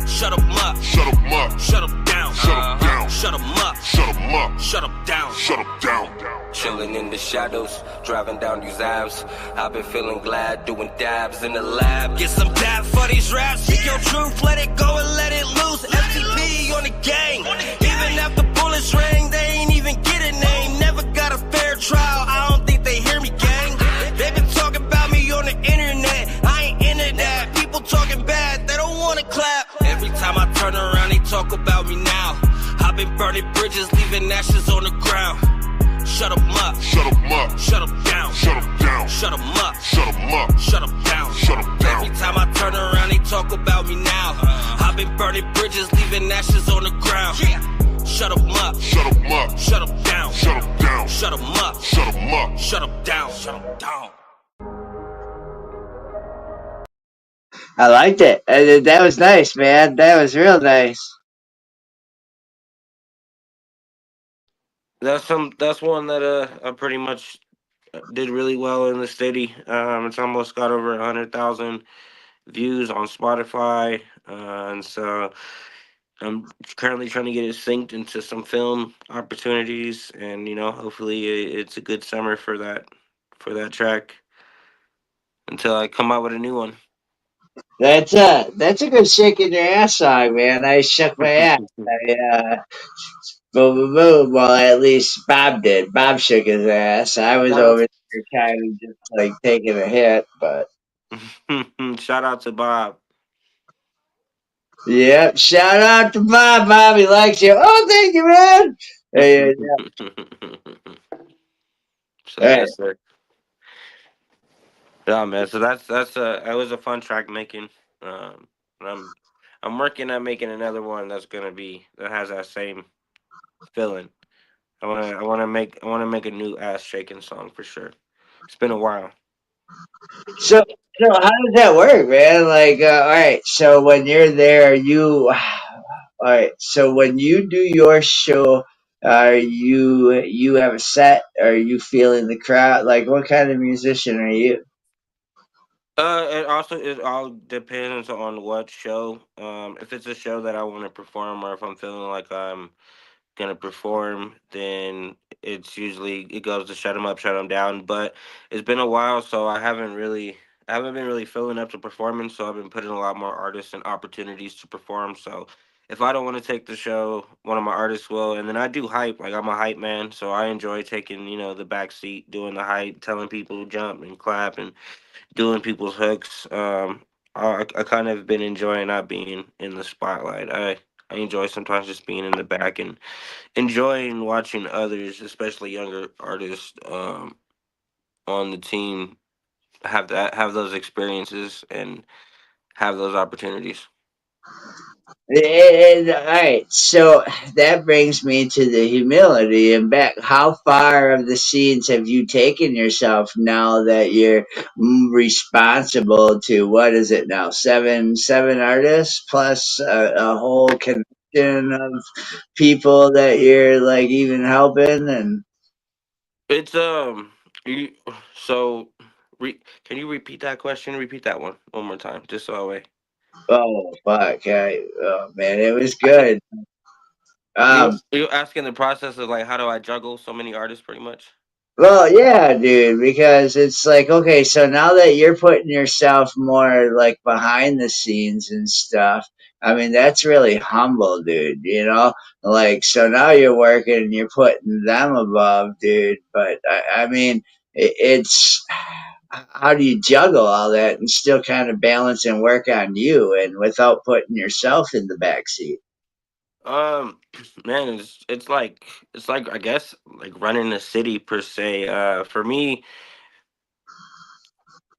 Shut 'em up, shut 'em up, shut 'em down, shut 'em down, shut 'em up, shut 'em up, shut 'em down, shut 'em down. Chilling in the shadows, driving down these abs. I've been feeling glad, doing dabs in the lab. Get some dab for these raps, speak your truth, let it go and let it loose. FTP on the gang, even after bullets ring, they ain't even get a name. Never got a fair trial, I don't think they hear me, gang. They been talking about me on the internet, I ain't into that. People talking bad, they don't wanna clap. Every time I turn around, they talk about me now. I've been burning bridges, leaving ashes on the ground. Shut 'em up, shut 'em up, shut 'em down, shut 'em down, shut 'em up, shut 'em up, shut 'em down, shut 'em down. Every time I turn around, they talk about me now. I've been burning bridges, leaving ashes on the ground. Shut 'em up, shut 'em up, shut 'em down, shut 'em down, Shut 'em up. Shut 'em up. Shut 'em down. Shut 'em down. I liked it. That was nice, man. That was real nice. That's one that I pretty much did really well in the city. It's almost got over 100,000 views on Spotify, and so I'm currently trying to get it synced into some film opportunities, and hopefully it's a good summer for that track until I come out with a new one. That's a good shaking your ass song, man. I shook my ass. Boom, boom, boom. Well, at least Bob did. Bob shook his ass. I was Shout over there kind of just like taking a hit, but out, shout out to Bob. yep. Shout out to Bob. Bobby likes you. Oh, thank you, man. Hey, So yeah. yes, sir. Yeah, man. So that's that was a fun track making. And I'm working on making another one that has that same feeling. I wanna make a new ass shaking song for sure. It's been a while. So how does that work, man? Like, all right. So when you're there, all right. So when you do your show, are you have a set? Are you feeling the crowd? Like, what kind of musician are you? It all depends on what show. If it's a show that I want to perform, or if I'm feeling like I'm gonna perform, then it goes to shut them up, shut them down. But it's been a while, so I haven't been really filling up to performing. So I've been putting a lot more artists and opportunities to perform. So if I don't want to take the show, one of my artists will, and then I do hype. Like I'm a hype man, so I enjoy taking the back seat, doing the hype, telling people to jump and clap and doing people's hooks. I kind of been enjoying not being in the spotlight. I enjoy sometimes just being in the back and enjoying watching others, especially younger artists, on the team have those experiences and have those opportunities. All right, so that brings me to the humility and back. How far of the scenes have you taken yourself now that you're responsible to what is it now? Seven artists plus a whole connection of people that you're like even helping and It's you, so can you repeat that question? Repeat that one more time, just so I wait. oh fuck, oh man, it was I think good. Um, you asking the process of like how do I juggle so many artists, pretty much. Well, yeah, dude, because it's like, okay, so now that you're putting yourself more like behind the scenes and stuff, I mean, that's really humble, dude, you know? Like, so now you're working and you're putting them above, dude, but I mean, it's how do you juggle all that and still kind of balance and work on you and without putting yourself in the back seat? Um, man, it's like I guess like running a city per se. For me,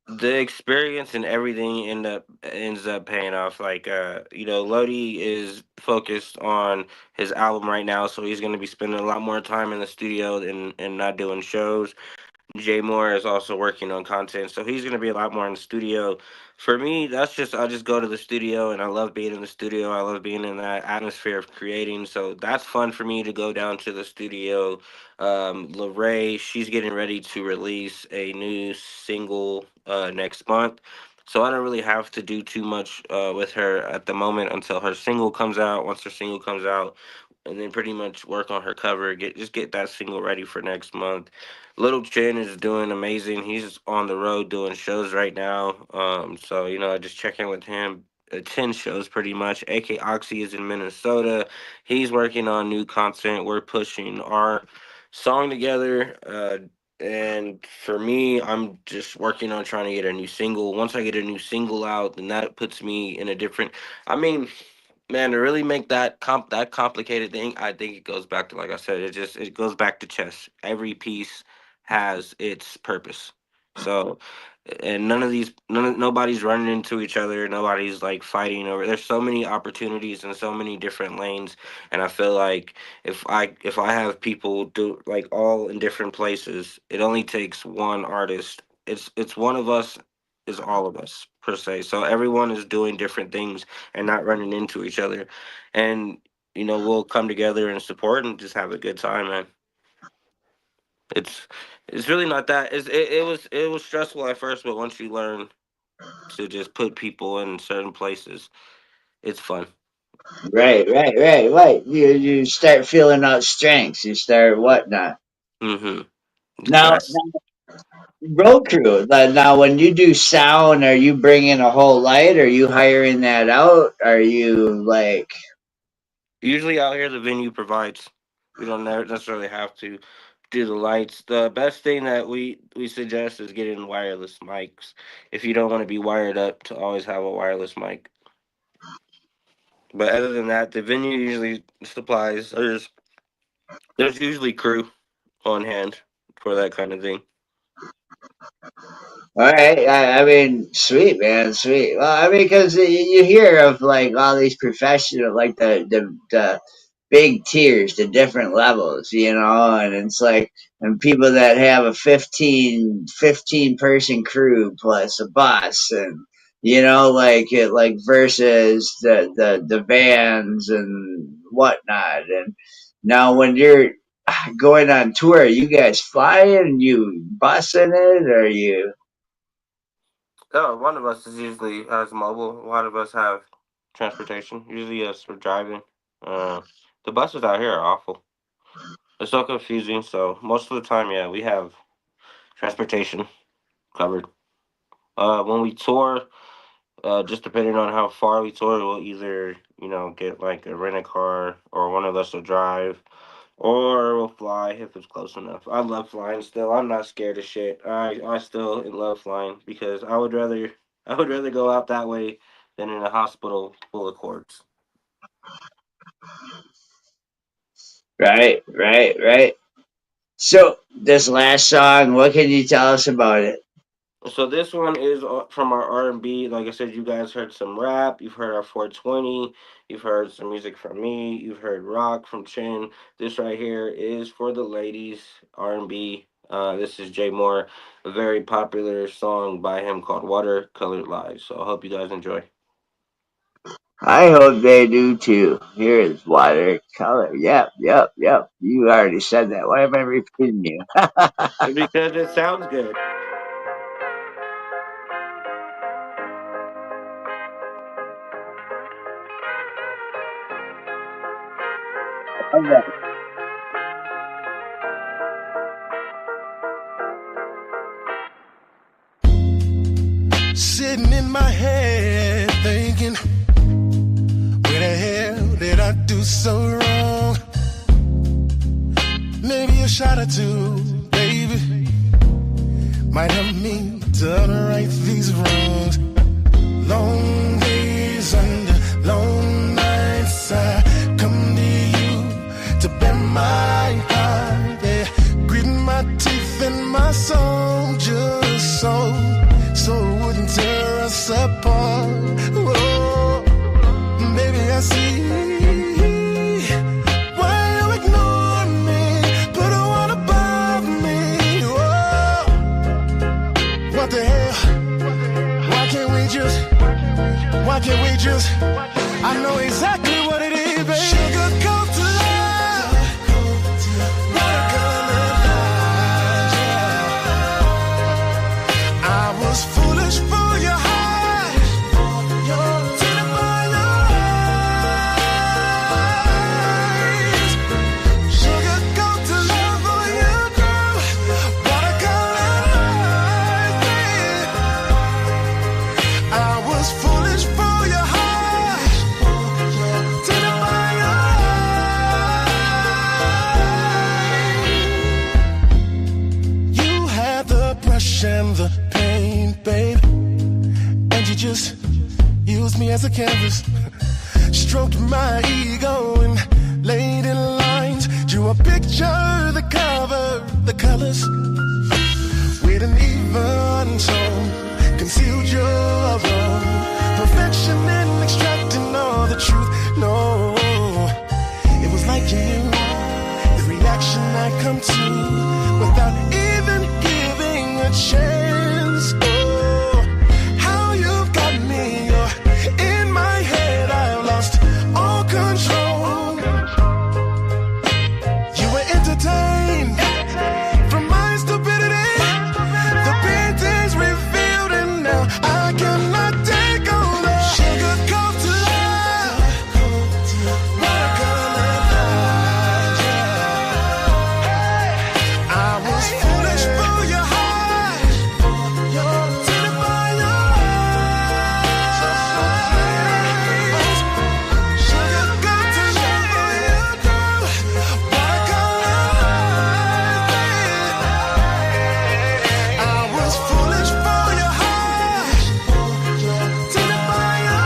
the experience and everything ends up paying off. Like Lodi is focused on his album right now, so he's gonna be spending a lot more time in the studio and not doing shows. Jay Moore is also working on content, so he's gonna be a lot more in the studio. For me, I just go to the studio and I love being in the studio. I love being in that atmosphere of creating. So that's fun for me to go down to the studio. Lorray, she's getting ready to release a new single next month. So I don't really have to do too much with her at the moment until her single comes out. Once her single comes out, and then pretty much work on her cover, get that single ready for next month. Little Chin is doing amazing. He's on the road doing shows right now. So I just check in with him. 10 shows pretty much. AK Oxy is in Minnesota. He's working on new content. We're pushing our song together. And for me, I'm just working on trying to get a new single. Once I get a new single out, then that puts me in a different. I mean, man, to really make that complicated thing, I think it goes back to, like I said, it goes back to chess. Every piece has its purpose. So, and nobody's running into each other. Nobody's like fighting over. There's so many opportunities and so many different lanes, and I feel like if I have people do like all in different places, it only takes one artist. It's one of us is all of us per se. So everyone is doing different things and not running into each other, and we'll come together and support and just have a good time, man. It's it's really not that. It was stressful at first, but once you learn to just put people in certain places, it's fun. Right. You start feeling out strengths. You start whatnot. Mm-hmm. Now, Exactly. road crew. Now, when you do sound, are you bringing a whole light? Are you hiring that out? Are you like? Usually out here, the venue provides. We don't necessarily have to do the lights. The best thing that we suggest is getting wireless mics. If you don't want to be wired up, to always have a wireless mic. But other than that, the venue usually supplies. There's usually crew on hand for that kind of thing. All right, I mean, sweet man, sweet. Well, I mean, because you hear of like all these professional, like the big tiers, the different levels, and it's like, and people that have a 15 person crew plus a bus, and like it, like versus the vans and whatnot, and now when you're going on tour, are you guys flying, you busing it, or you? Oh, one of us is usually has mobile. A lot of us have transportation. Usually us for driving. Uh, the buses out here are awful. It's so confusing. So most of the time, yeah, we have transportation covered. When we tour, just depending on how far we tour, we'll either get like a rent a car or one of us will drive, or we'll fly if it's close enough. I love flying still. I'm not scared of shit. I still love flying because I would rather go out that way than in a hospital full of cords. Right. So this last song, what can you tell us about it? So this one is from our R&B. Like I said, you guys heard some rap. You've heard our 420. You've heard some music from me. You've heard rock from Chin. This right here is for the ladies, R&B. This is Jay Moore, a very popular song by him called Watercolored Lives. So I hope you guys enjoy. I hope they do too. Here is watercolor. Yep. You already said that. Why am I repeating you? Because it sounds good. Sitting in my head thinking, where the hell did I do so wrong? Maybe a shot or two, baby, might help me to right these wrongs. Long days under long nights, I come to you to bear my heart, yeah. Gritting my teeth and my soul just so it wouldn't tear us apart. Oh, baby, I see why you ignore me, put a one above me. Oh, what the hell? Why can't we just? I know exactly what it is, baby. Sugar coat to love, watercolor lies. I was foolish for your heart, tinted by your eyes. Sugar coat to love for you, girl, watercolor lies, babe. I was foolish for your heart, tinted by your eyes. You had the brush and the paint, babe, and you just used me as a canvas. Stroked my ego and laid in lines. Drew a picture, the cover, the colors. With didn't even show, concealed your wrong. Perfection in extracting all the truth. No, it was like you knew the reaction I'd come to without even giving a chance. Oh, how you've got me. You're in my head. I've lost all control. You were entertained from my stupidity. The painting's revealed, and now I cannot take all the sugar coat love. I was foolish for your heart. Tainted by your eyes. Sugar coat to love. I was foolish for your heart. Tainted by your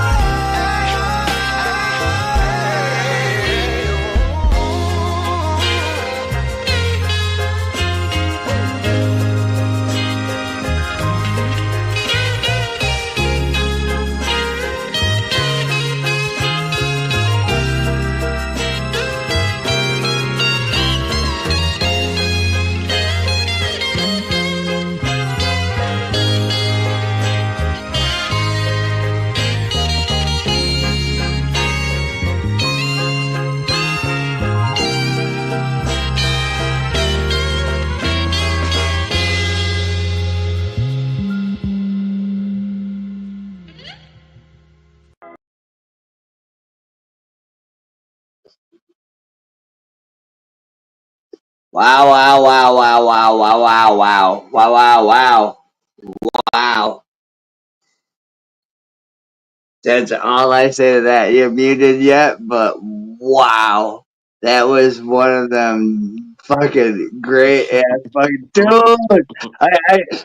Wow, wow, wow, wow, wow, wow, wow, wow, wow, wow, wow, wow. That's all I say to that. You're muted yet, but wow. That was one of them fucking great ass fucking dude.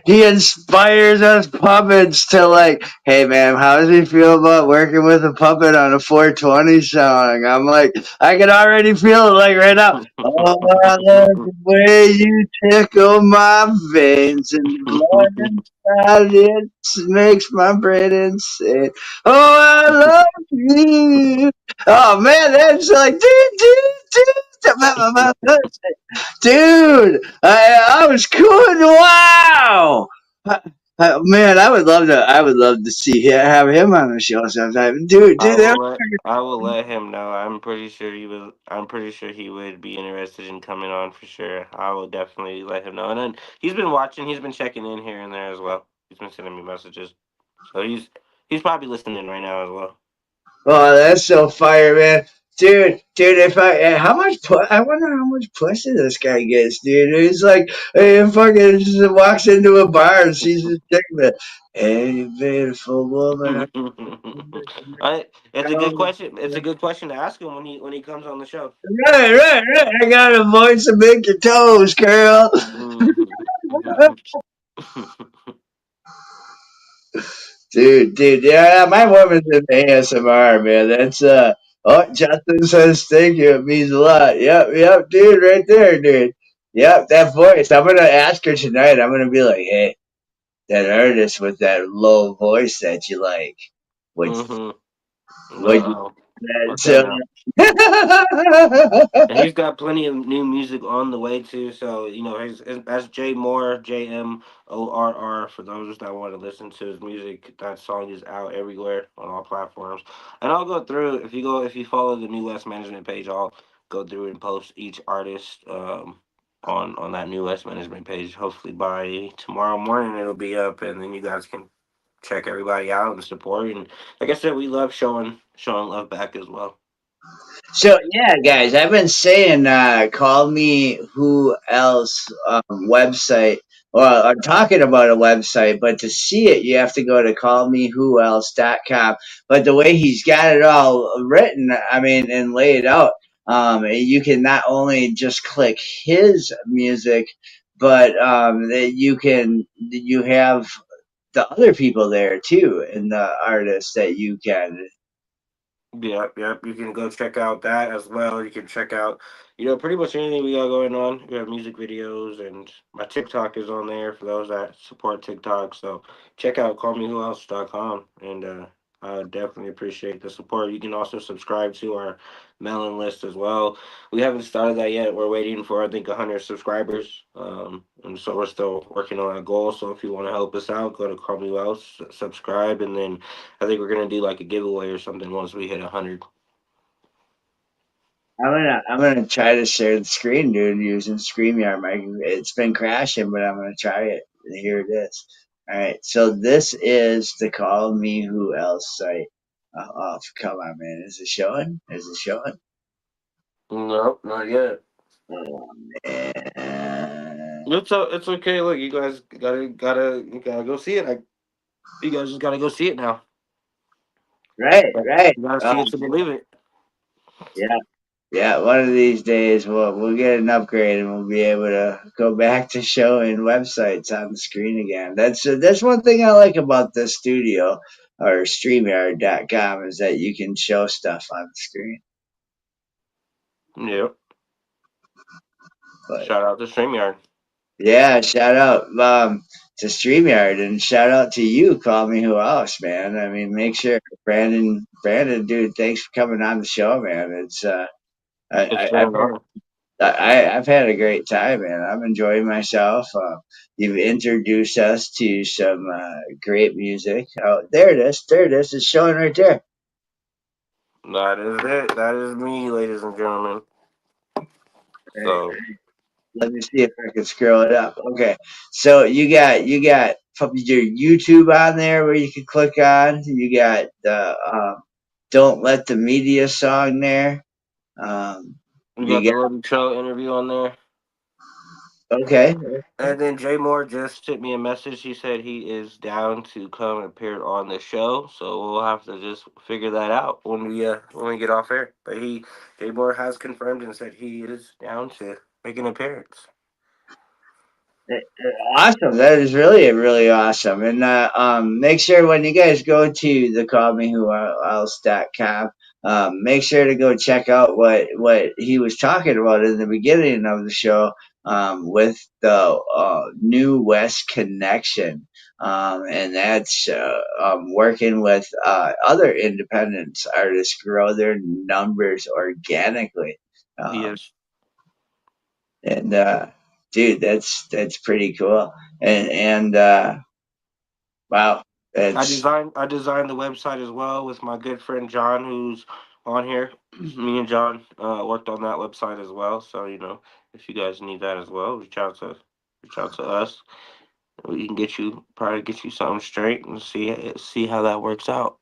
He inspires us puppets to like, hey man, how does he feel about working with a puppet on a 420 song? I'm like, I can already feel it like right now. Oh, I love the way you tickle my veins in the morning. It makes my brain insane. Oh, I love you. Oh man, that's like, dude, I was cool. Wow. Man, I would love to see have him on the show sometime, dude. I will let him know. I'm pretty sure he would be interested in coming on for sure. I will definitely let him know. And then he's been watching. He's been checking in here and there as well. He's been sending me messages. So he's probably listening right now as well. Oh, that's so fire, man. Dude, if how much, I wonder how much pussy this guy gets, dude. He's like, he fucking just walks into a bar and sees this chick that, hey, beautiful woman. It's a good question. It's a good question to ask him when he comes on the show. Right. I got a voice to make your toes curl. Dude, yeah, my woman's in ASMR, man. That's oh, Justin says thank you. It means a lot. Yep, dude, right there, dude. Yep, that voice. I'm gonna ask her tonight. I'm gonna be like, hey, that artist with that low voice that you like. Would would you Uh-oh. Okay so now. And he's got plenty of new music on the way too. So that's J Moore, JMORR. For those that want to listen to his music, that song is out everywhere on all platforms. And I'll go through if you follow the New West Management page, I'll go through and post each artist on that New West Management page. Hopefully by tomorrow morning it'll be up, and then you guys can check everybody out and support. And like I said, we love showing love back as well. So yeah, guys, I've been saying call me who else website or talking about a website, but to see it you have to go to callmewhoelse.com. But the way he's got it all written, I mean, and laid out, you can not only just click his music, but that you have the other people there too, and the artists that you can Yep, yep. You can go check out that as well. You can check out, pretty much anything we got going on. We have music videos, and my TikTok is on there for those that support TikTok. So check out callmewhoelse.com, and I definitely appreciate the support. You can also subscribe to our mailing list as well. We haven't started that yet. We're waiting for, I think, 100 subscribers, and so we're still working on that goal. So if you want to help us out, go to Call Me House, subscribe, and then I think we're gonna do like a giveaway or something once we hit 100. I'm gonna try to share the screen, dude, using StreamYard. It's been crashing, but I'm gonna try it. Here it is. All right, so this is the Call Me Who Else site. Oh, come on, man! Is it showing? Is it showing? No, not yet. Oh man! It's okay. Look, you guys gotta go see it. You guys just gotta go see it now. Right, But right. you gotta see it to believe it. Yeah, yeah. One of these days, we'll get an upgrade and we'll be able to go back to showing websites on the screen again. That's one thing I like about this studio or StreamYard.com is that you can show stuff on the screen. Yep. But Shout out to StreamYard. yeah, shout out to StreamYard and shout out to you. Call me who else, man. I mean, make sure Brandon, dude. Thanks for coming on the show, man. It's It's I, been an honor. I've had a great time, man. I'm enjoying myself. You've introduced us to some great music. Oh, there it is. There it is. It's showing right there. That is it. That is me, ladies and gentlemen. Right. So Let me see if I can scroll it up. Okay, so you got your YouTube on there where you can click on. You got the "Don't Let the Media" song there. we got You the Lady Cho interview on there. got okay. And then Jay Moore just sent me a message. He said he is down to come and appear on the show. So we'll have to just figure that out when we get off air. But Jay Moore has confirmed and said he is down to make an appearance. Awesome. That is really awesome. And make sure when you guys go to the callmewhoelse.com, make sure to go check out what he was talking about in the beginning of the show with the New West Connection. And that's working with other independent artists grow their numbers organically. Um, Yes. and dude, that's pretty cool. And wow, that's I designed the website as well with my good friend John, who's on here. Me and John worked on that website as well. So if you guys need that as well, reach out to us. We can probably get you something straight and see how that works out.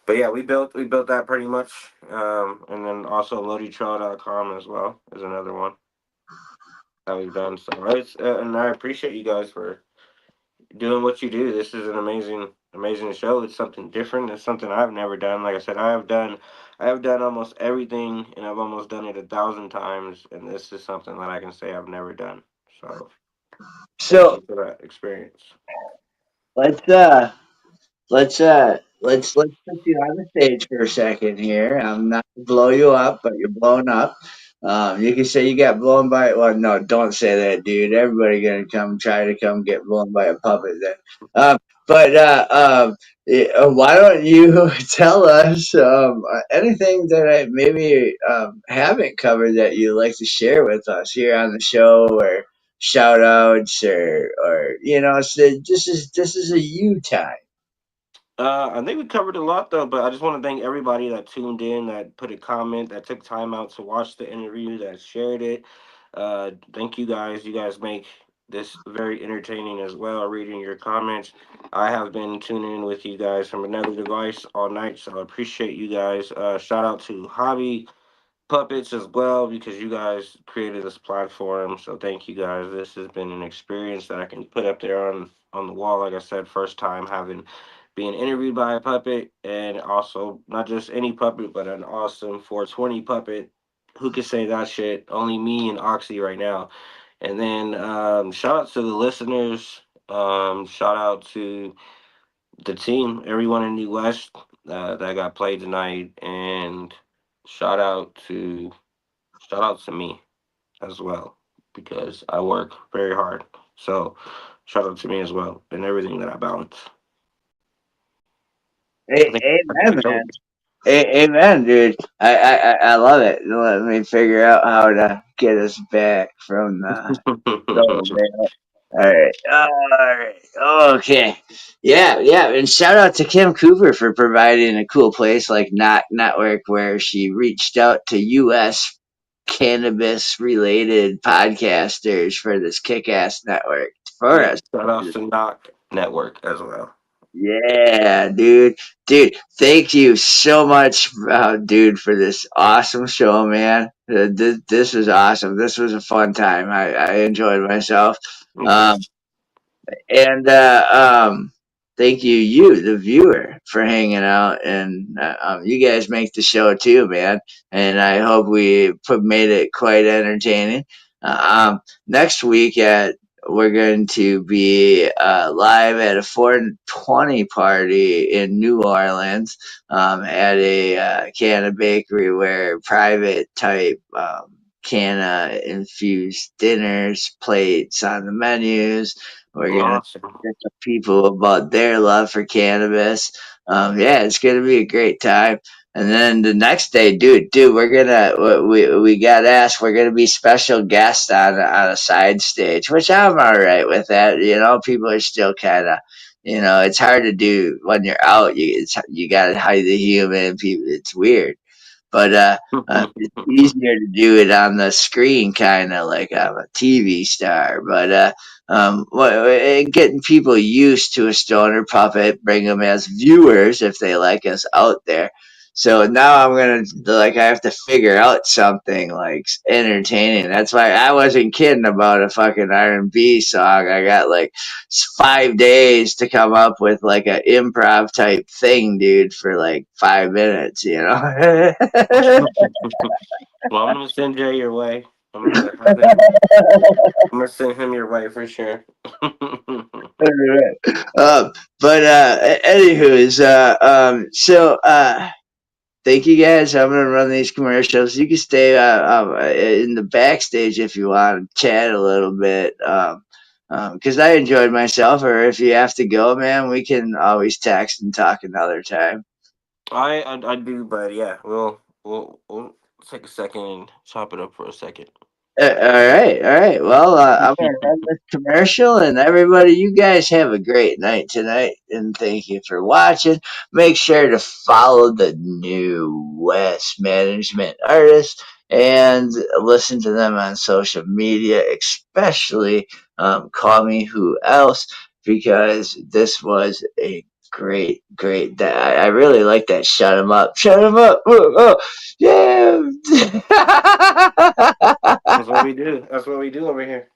But yeah, we built that pretty much, and then also LoadyTrail.com as well is another one that we've done. So and I appreciate you guys for doing what you do. This is an amazing show. It's something different. It's something I've never done. Like I said, I have done almost everything, and I've almost done it 1,000 times. And this is something that I can say I've never done. So thank so. you for that experience. Let's let's put you on the stage for a second here. I'm not to blow you up, but you're blown up. You can say you got blown by. Well, no, don't say that, dude. Everybody gonna try to come get blown by a puppet then. But why don't you tell us anything that I maybe haven't covered that you'd like to share with us here on the show, or shout outs, or so this is a you time. I think we covered a lot though, but I just want to thank everybody that tuned in, that put a comment, that took time out to watch the interview, that shared it. Thank you guys. You guys make this very entertaining as well. Reading your comments, I have been tuning in with you guys from another device all night, so I appreciate you guys. Shout out to Hobby Puppets as well because you guys created this platform. So thank you guys. This has been an experience that I can put up there on the wall. Like I said, first time having being interviewed by a puppet, and also not just any puppet, but an awesome 420 puppet. Who could say that shit? Only me and Oxy right now. And then shout out to the listeners. Shout out to the team, everyone in New West. that got played tonight, and shout out to shout out to me as well because I work very hard. So shout out to me as well and everything that I balance. I think Amen, I man. Amen, dude. I love it. Let me figure out how to get us back from the. told. So, man. All right. Okay. Yeah. And shout out to Kim Cooper for providing a cool place like Knock Network where she reached out to U.S. cannabis related podcasters for this kick ass network for Yeah, us. shout out to Knock Network as well. Yeah, dude. Dude, thank you so much, dude, for this awesome show, man. This was awesome. This was a fun time. I enjoyed myself. Okay. Um, and thank you, the viewer, for hanging out. And you guys make the show too, man. And I hope we made it quite entertaining. Next week we're going to be live at a 420 party in New Orleans at a canna bakery where private type canna infused dinners, plates on the menus. We're gonna Awesome. get the people about their love for cannabis. Yeah, it's gonna be a great time. And then the next day, dude, we got asked. We're gonna be special guests on a side stage, which I'm all right with that. You know, people are still kind of, it's hard to do when you're out. You gotta hide the human. People, it's weird. But it's easier to do it on the screen, kind of like I'm a TV star. But getting people used to a stoner puppet, bring them as viewers if they like us out there. So now I have to figure out something like entertaining. That's why I wasn't kidding about a fucking R&B song. I got like 5 days to come up with like an improv type thing, dude, for like 5 minutes, Well, I'm gonna send Jay your way. I'm gonna have him. I'm gonna send him your way for sure. But anywho's, thank you guys. I'm gonna run these commercials. You can stay in the backstage if you want to chat a little bit. Because I enjoyed myself. Or if you have to go, man, we can always text and talk another time. I do, but yeah, we'll take a second and chop it up for a second. All right. Well, I'm gonna run this commercial, and everybody, you guys have a great night tonight, and thank you for watching. Make sure to follow the new West Management artists and listen to them on social media, especially Call Me Who Else, because this was a great day. I really like that. Shut 'em up. Yeah. That's what we do. That's what we do over here.